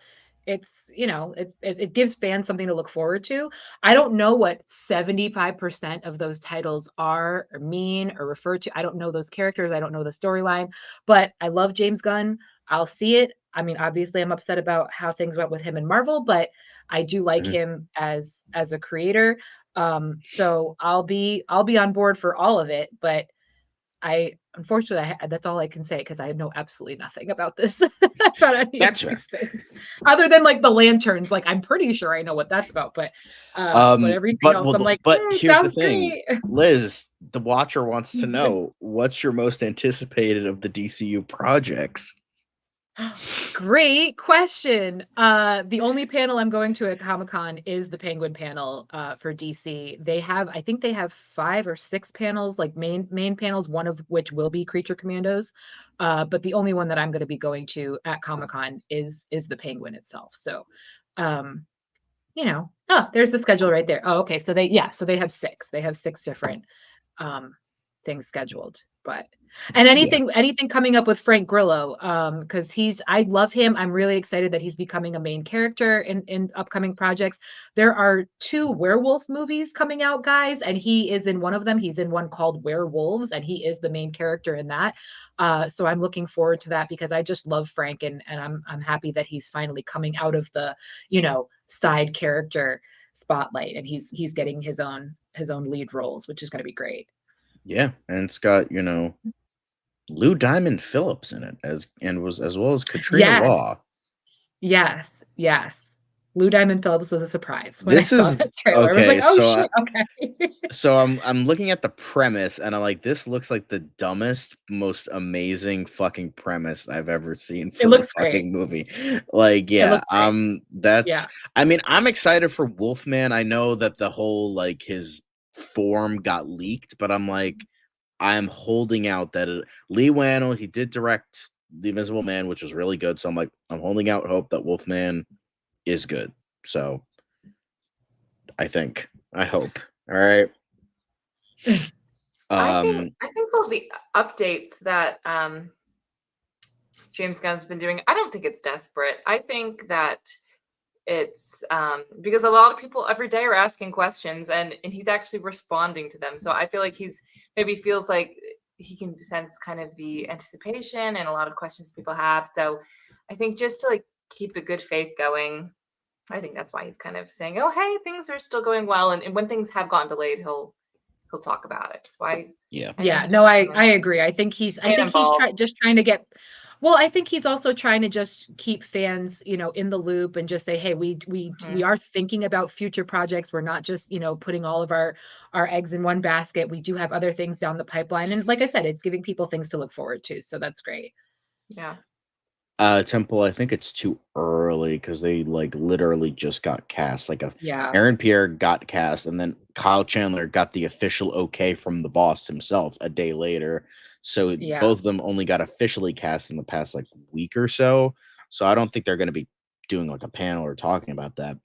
it gives fans something to look forward to. I don't know what 75% of those titles are or mean or refer to. I don't know those characters. I don't know the storyline, but I love James Gunn. I'll see it. I mean, obviously I'm upset about how things went with him in Marvel, but I do like Mhm. him as a creator. So I'll be on board for all of it, but I unfortunately that's all I can say because I know absolutely nothing about this about any of That's fair. these things other than like the lanterns. Like I'm pretty sure I know what that's about, but everything else I'm like, But here's the sounds thing, great. Liz, the Watcher wants to know what's your most anticipated of the DCU projects. Great question. The only panel I'm going to at Comic-Con is the Penguin panel for DC. I think they have 5 or 6 panels, like main panels, one of which will be Creature Commandos. But the only one that I'm going to be going to at Comic-Con is the Penguin itself. So, there's the schedule right there. Oh, okay. So they have 6. They have 6 different um things scheduled, but and Yeah. anything coming up with Frank Grillo, because I love him. I'm really excited that he's becoming a main character in upcoming projects. There are 2 werewolf movies coming out, guys, and he is in one of them. He's in one called Werewolves, and he is the main character in that. So I'm looking forward to that because I just love Frank, and I'm happy that he's finally coming out of the side character spotlight, and he's getting his own lead roles, which is going to be great. Yeah, and it's got, Lou Diamond Phillips in it as well as Katrina Yes, Law. yes. Lou Diamond Phillips was a surprise when I This saw is that trailer. I was okay, like, oh so shit, okay. so I'm looking at the premise and I'm like, this looks like the dumbest, most amazing fucking premise I've ever seen It for a looks great. fucking movie. Like, It yeah, looks great. that's Yeah. I mean, I'm excited for Wolfman. I know that the whole like his form got leaked, but I'm like, I'm holding out that Lee Wannell, he did direct The Invisible Man, which was really good. So I'm like, I'm holding out hope that Wolfman is good. So I hope. All right. I think all the updates that James Gunn's been doing, I don't think it's desperate. I think that it's because a lot of people every day are asking questions and he's actually responding to them. So I feel like he's maybe feels like he can sense kind of the anticipation and a lot of questions people have. So I think just to like keep the good faith going, I think that's why he's kind of saying, oh, hey, things are still going well. And when things have gotten delayed, he'll talk about it. So I agree. I think he's trying to get I think he's also trying to just keep fans, in the loop and just say, hey, we are thinking about future projects. We're not just, putting all of our eggs in one basket. We do have other things down the pipeline. And like I said, it's giving people things to look forward to. So that's great. Yeah. Temple, I think it's too early because they like literally just got cast. Like Yeah. Aaron Pierre got cast, and then Kyle Chandler got the official okay from the boss himself a day later. So both of them only got officially cast in the past like week or so. So I don't think they're going to be doing like a panel or talking about that.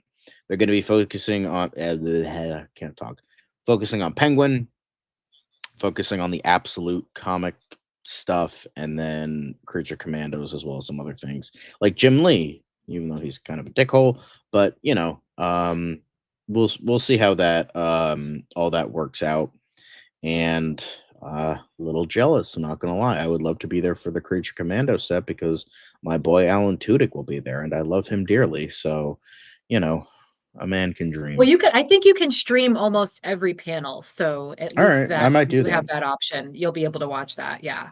They're going to be focusing on can't talk. Focusing on Penguin, focusing on the absolute comic stuff, and then Creature Commandos as well as some other things like Jim Lee, even though he's kind of a dickhole. But we'll see how that all that works out. And a little jealous, I'm not gonna lie. I would love to be there for the Creature Commando set because my boy Alan Tudyk will be there, and I love him dearly. So, a man can dream. Well, I think you can stream almost every panel. So at All least right, that I might do you that. have that option. You'll be able to watch that. Yeah.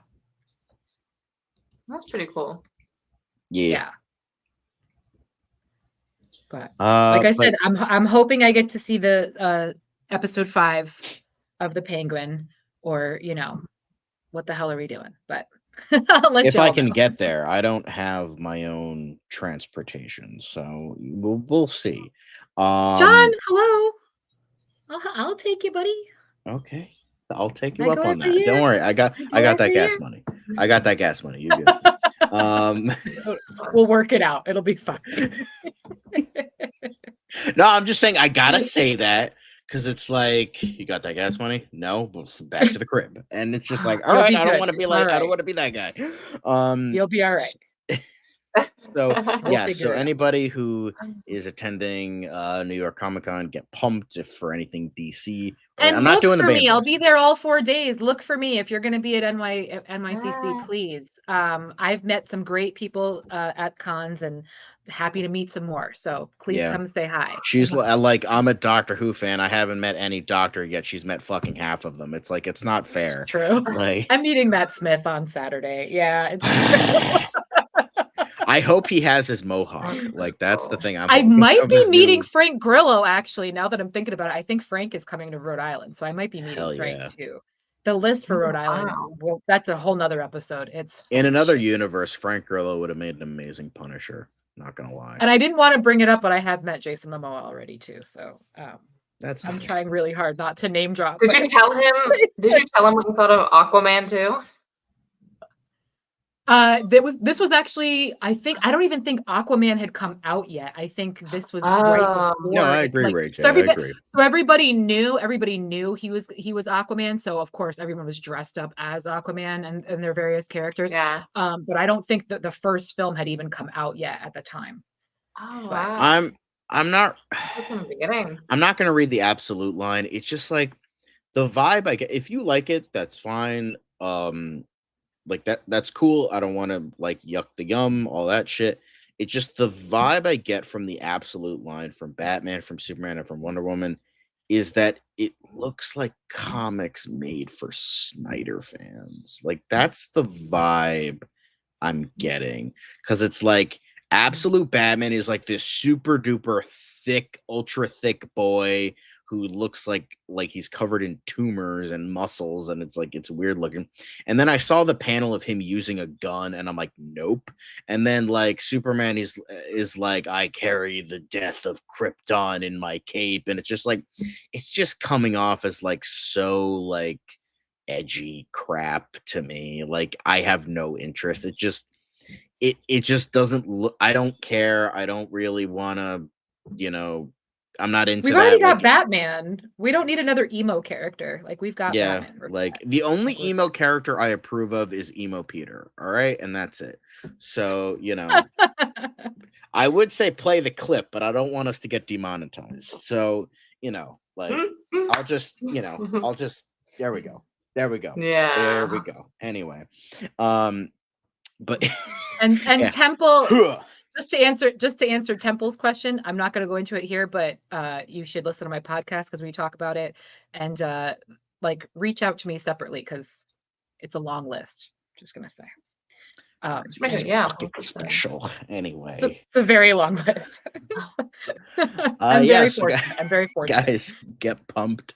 That's pretty cool. Yeah. But like I but said, I'm hoping I get to see the episode 5 of the Penguin, or what the hell are we doing? But I'll let if I y'all can know. get there, I don't have my own transportation, so we'll see. John, hello. I'll take you, buddy. Okay, I'll take I you go up on every that. Don't year. worry, I got that gas money. I got that gas money. You good? We'll work it out. It'll be fine. No, I'm just saying I gotta say that because it's like you got that gas money. No, but back to the crib, and it's just like, all You'll right, be I don't good. want to be It's like, all I don't right. want to be that guy. You'll be all right. So We'll yeah, figure so it out. anybody who is attending New York Comic Con, get pumped if for anything DC. And I'm not look doing the for me. I'll band. be there all 4 days. Look for me if you're going to be at NYCC, please. I've met some great people at cons, and happy to meet some more. So please Yeah. come say hi. She's like, I'm a Doctor Who fan. I haven't met any Doctor yet. She's met fucking half of them. It's like, it's not fair. It's true. Like, I'm meeting Matt Smith on Saturday. Yeah, it's true. I hope he has his mohawk. Like, that's the thing. I might be meeting Frank Grillo, actually, now that I'm thinking about it. I think Frank is coming to Rhode Island, so I might be meeting Frank too. The list for Rhode Island, well, that's a whole nother episode. It's in another universe, Frank Grillo would have made an amazing Punisher. Not gonna lie. And I didn't want to bring it up, but I have met Jason Momoa already too. So that's I'm nice. trying really hard not to name drop. Did you tell him? Did you tell him what you thought of Aquaman too? This was actually, I don't even think Aquaman had come out yet. I think this was right before. No, I agree, Rachel. So I agree. So everybody knew he was Aquaman. So of course everyone was dressed up as Aquaman and their various characters. Yeah. But I don't think that the first film had even come out yet at the time. Oh, But wow. I'm not. From the beginning. I'm not gonna read the absolute line. It's just like the vibe I get. If you like it, that's fine. Like that's cool. I don't want to like yuck the yum, all that shit. It's just the vibe I get from the absolute line from Batman, from Superman, and from Wonder Woman is that it looks like comics made for Snyder fans. Like that's the vibe I'm getting. Because it's like absolute Batman is like this super duper thick, ultra thick boy who looks like he's covered in tumors and muscles, and it's like it's weird looking. And then I saw the panel of him using a gun, and I'm like, nope. And then like Superman is like, I carry the death of Krypton in my cape, and it's just coming off as like so like edgy crap to me. Like I have no interest. It just doesn't look. I don't care. I don't really want to, I'm not into we've that. already got Batman. We don't need another emo character. Like we've got Batman. Like the only emo character I approve of is Emo Peter. All right, and that's it. So I would say play the clip, but I don't want us to get demonetized. So like I'll just there we go. Yeah. There we go. Anyway, but and yeah. Temple. Just to answer Temple's question, I'm not going to go into it here, but you should listen to my podcast because we talk about it, and like reach out to me separately because it's a long list. Just gonna say. Yeah, special. Anyway, it's a very long list. I'm very fortunate. Guys, get pumped.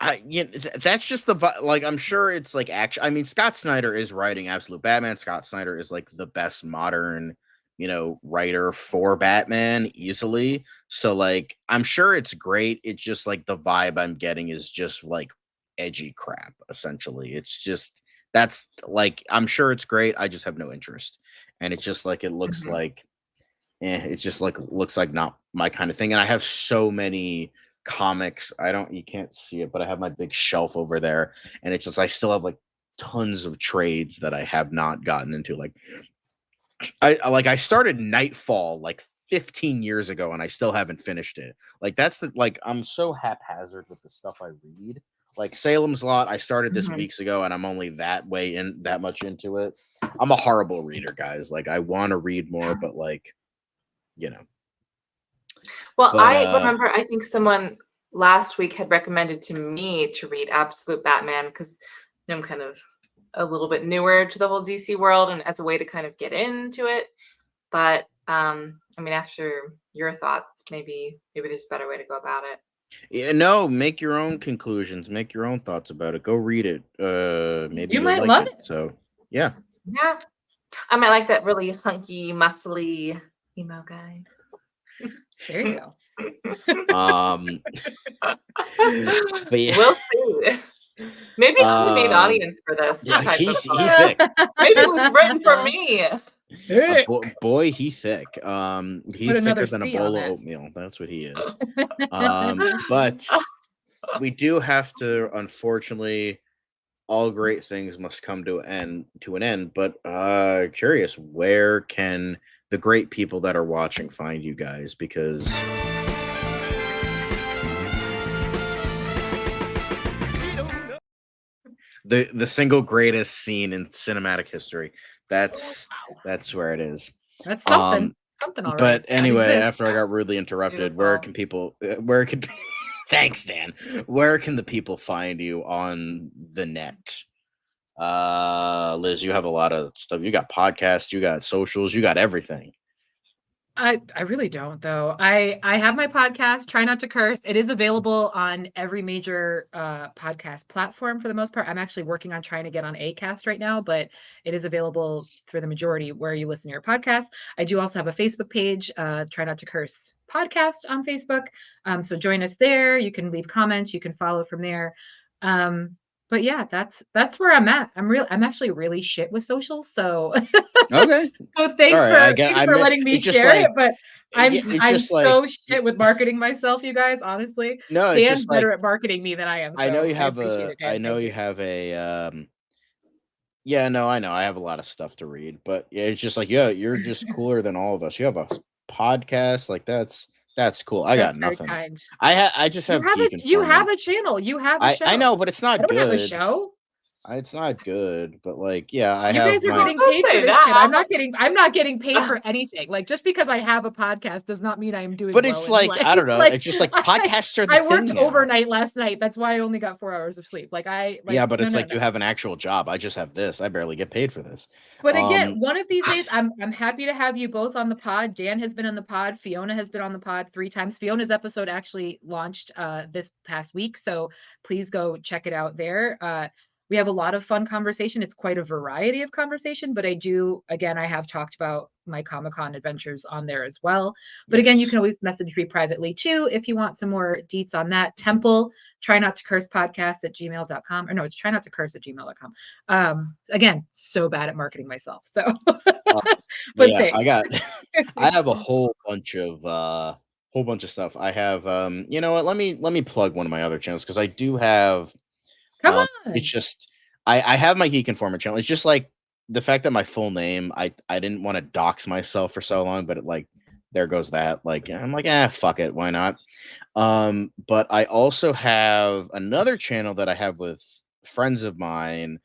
That's just the like. I'm sure it's like I mean, Scott Snyder is writing absolute Batman. Scott Snyder is like the best modern, writer for Batman easily. So like, I'm sure it's great. It's just like the vibe I'm getting is just like edgy crap. Essentially, it's just that's like I'm sure it's great. I just have no interest, and it's just like it looks like, it just like looks like not my kind of thing. And I have so many comics. You can't see it, but I have my big shelf over there, and it's just I still have like tons of trades that I have not gotten into. Like I started Nightfall like 15 years ago, and I still haven't finished it. Like that's I'm so haphazard with the stuff I read. Like Salem's Lot, I started this weeks ago, and I'm only that much into it. I'm a horrible reader, guys. Like I want to read more, but like, Well, I remember, I think someone last week had recommended to me to read Absolute Batman because I'm kind of a little bit newer to the whole DC world and as a way to kind of get into it. But I mean, after your thoughts, maybe there's a better way to go about it. Yeah, no, make your own conclusions, make your own thoughts about it. Go read it. Maybe You you'll might like love it. it. So yeah. Yeah, I might like that really hunky, muscly emo guy. There you go. But yeah. We'll see. Maybe I'm the main audience for this. Yeah, type he's of thick. Maybe it was written for me. Boy, he thick. He's Put another thicker than a C on bowl of that. oatmeal. That's what he is. But we do have to, unfortunately, all great things must come to an end. But curious, where can the great people that are watching find you guys? Because the single greatest scene in cinematic history. That's where it is. That's something. Something all right. But anyway, after I got rudely interrupted, where can Beautiful. people? Where could? Thanks, Dan. Where can the people find you on the net? Liz, you have a lot of stuff. You got podcasts, you got socials, you got everything. I really don't though. I have my podcast, Try Not to Curse. It is available on every major podcast platform for the most part. I'm actually working on trying to get on Acast right now, but it is available for the majority where you listen to your podcast. I do also have a Facebook page, Try Not to Curse podcast on Facebook. So join us there. You can leave comments, you can follow from there. But yeah, that's where I'm at. I'm actually really shit with socials. So Okay. so thanks Sorry, for letting me share it. But I'm so shit with marketing myself, you guys. Honestly, no, it's Dan's just better like at marketing me than I am. So I know you have appreciate it, Dan. I know Thank you have a yeah, no, I know. I have a lot of stuff to read, but yeah, it's just like, yeah, you're just cooler than all of us. You have a podcast, like that's cool. I That's got very nothing. kind. I just have You have a channel. You have a show. I know, but it's I not don't have a good. show. It's not good, but like, yeah, I You have guys are my. getting Don't paid say for this shit. I'm that. not getting paid for anything. Like just because I have a podcast does not mean I'm doing But well it's in like life. I don't know. Like, It's just like podcasts are the I thing worked now. overnight last night. That's why I only got 4 hours of sleep. Yeah, but it's like you have an actual job. I just have this. I barely get paid for this. But again, one of these days, I'm happy to have you both on the pod. Dan has been on the pod. Fiona has been on the pod 3 times. Fiona's episode actually launched this past week, so please go check it out there. We have a lot of fun conversation. It's quite a variety of conversation, but I have talked about my Comic-Con adventures on there as well. But again, you can always message me privately too if you want some more deets on that. Temple, Try Not to Curse podcast at gmail.com. Or no, it's Try Not to Curse at gmail.com. Again, so bad at marketing myself. So, but yeah, thanks. I have a whole bunch of stuff. I have you know what? Let me plug one of my other channels because I do have. Come on. It's just I have my Geek Informer channel. It's just like the fact that my full name, I didn't want to dox myself for so long, but there goes that. Like I'm like, fuck it, why not? But I also have another channel that I have with friends of mine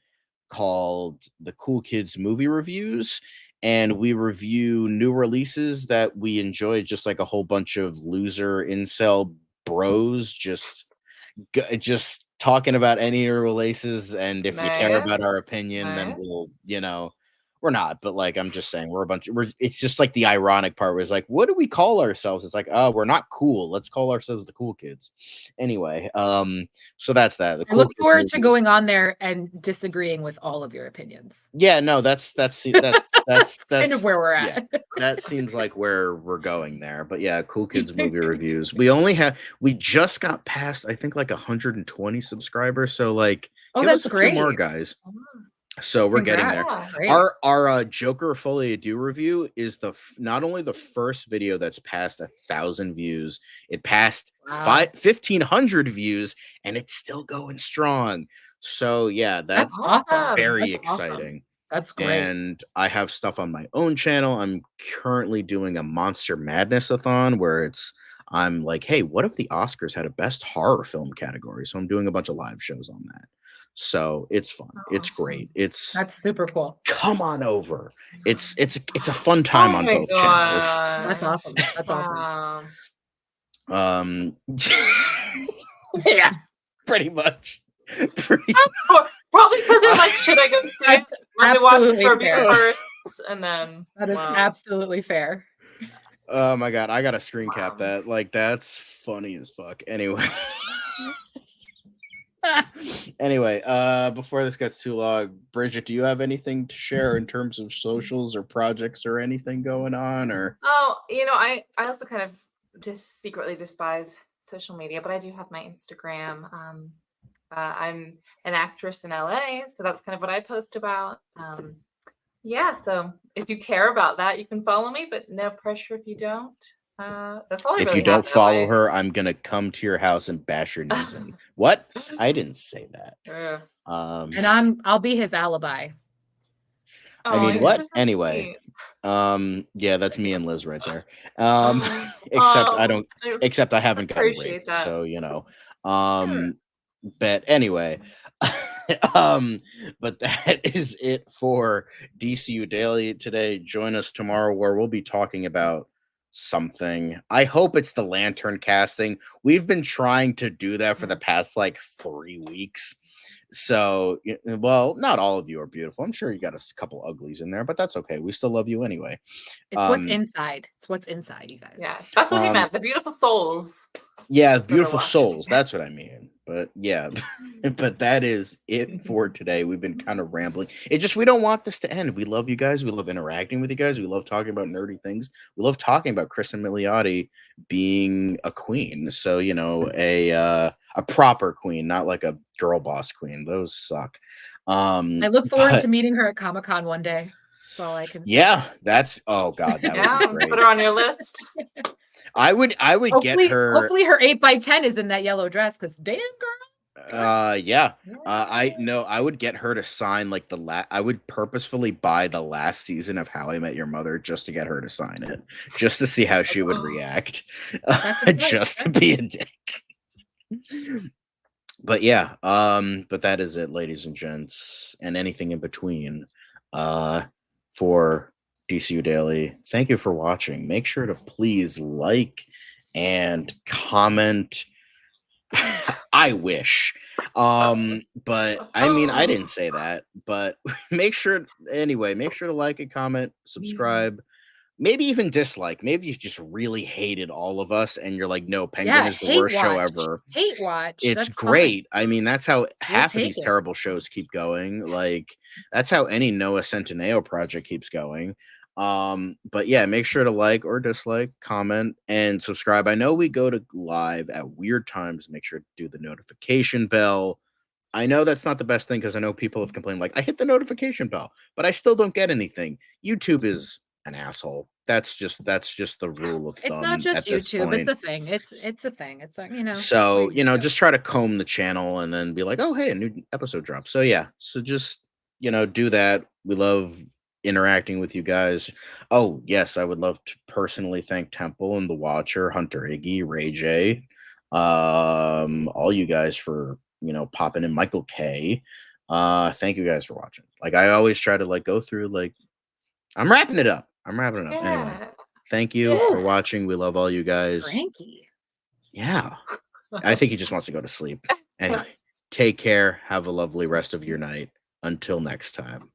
called the Cool Kids Movie Reviews. And we review new releases that we enjoy, just like a whole bunch of loser incel bros just talking about any releases, and if you care about our opinion, then we'll, we're not, but like I'm just saying, it's just like the ironic part was like, what do we call ourselves? It's like, oh, we're not cool. Let's call ourselves the Cool Kids. Anyway, so that's that. I look forward to going on there and disagreeing with all of your opinions. Yeah, no, that's kind of where we're at. Yeah, that seems like where we're going there. But yeah, Cool Kids Movie Reviews. We just got past, I think, like 120 subscribers. So like, give us a few more, guys. So we're getting there. Great. Our Joker Folie à Deux review is not only the first video that's passed 1,000 views, it passed 1,500 views, and it's still going strong. So yeah, that's awesome. Very exciting. Awesome. That's great. And I have stuff on my own channel. I'm currently doing a Monster Madness-a-thon where I'm like, hey, what if the Oscars had a best horror film category? So I'm doing a bunch of live shows on that. So it's fun. Awesome. It's great. That's super cool. Come on over. It's a fun time on both channels. That's awesome. That's awesome. Yeah, pretty much. Probably because you're like, should I go see? Let me watch this review first, and then that is absolutely fair. Oh my god, I gotta screen cap Wow. that. Like, that's funny as fuck. Anyway. Anyway, before this gets too long, Bridget, do you have anything to share in terms of socials or projects or anything going on? Or Oh, I also kind of just secretly despise social media, but I do have my Instagram. I'm an actress in LA, so that's kind of what I post about. Yeah, so if you care about that, you can follow me, but no pressure if you don't. That's all I if you really have don't that follow way. her, I'm gonna come to your house and bash your knees in. What? I didn't say that. Ugh. And I'll be his alibi. I Oh, mean, you guys what? are so Anyway, sweet. yeah, that's me and Liz right there. Oh, Except I don't. I Except I haven't gotten appreciate raped, that. so Sure. But anyway, but that is it for DCU Daily today. Join us tomorrow where we'll be talking about something. I hope it's the lantern casting. We've been trying to do that for the past like 3 weeks. So, well, not all of you are beautiful. I'm sure you got a couple uglies in there, but that's okay. We still love you anyway. It's what's Um, inside. It's what's inside, you guys. Yeah, that's what he um, meant. The beautiful souls yeah, that are beautiful watching. souls. That's what I mean. But yeah, but that is it for today. We've been kind of rambling. It just, we don't want this to end. We love you guys. We love interacting with you guys. We love talking about nerdy things. We love talking about Kristen Milioti being a queen. So, a proper queen, not like a girl boss queen. Those suck. I look forward But to meeting her at Comic-Con one day. That's all I can say. yeah, that's, oh god, that would Yeah, be put great. her on your list. I would get her. Hopefully her 8x10 is in that yellow dress, because damn girl. Yeah. Yeah. I know I would get her to sign like I would purposefully buy the last season of How I Met Your Mother just to get her to sign it, just to see how she would react, That's a good just to idea. be a dick. But yeah, but that is it, ladies and gents, and anything in between. For DCU Daily, thank you for watching. Make sure to please like and comment. I wish. But I mean, I didn't say that, but make sure to like and comment, subscribe, maybe even dislike. Maybe you just really hated all of us and you're like, no, Penguin Yeah, is the hate worst show watch. ever. Hate watch. It's That's fine. great. I mean, that's how We'll half of take these it. terrible shows keep going. Like, that's how any Noah Centineo project keeps going. But yeah, make sure to like or dislike, comment, and subscribe. I know we go to live at weird times. Make sure to do the notification bell. I know that's not the best thing because I know people have complained, like, I hit the notification bell, but I still don't get anything. YouTube is an asshole. That's just the rule of It's not thumb just at this YouTube. point. It's a thing. It's a thing. It's like, So, what do you do? just try to comb the channel and then be like, oh, hey, a new episode dropped. So, yeah. So just, do that. We love interacting with you guys. Oh, yes. I would love to personally thank Temple and the Watcher, Hunter Iggy, Ray J, all you guys for, popping in, Michael K. Thank you guys for watching. Like, I always try to, like, go through, like, I'm wrapping it up. Anyway, Yeah. thank you for watching. We love all you guys. Frankie. Yeah. I think he just wants to go to sleep. Anyway, take care. Have a lovely rest of your night. Until next time.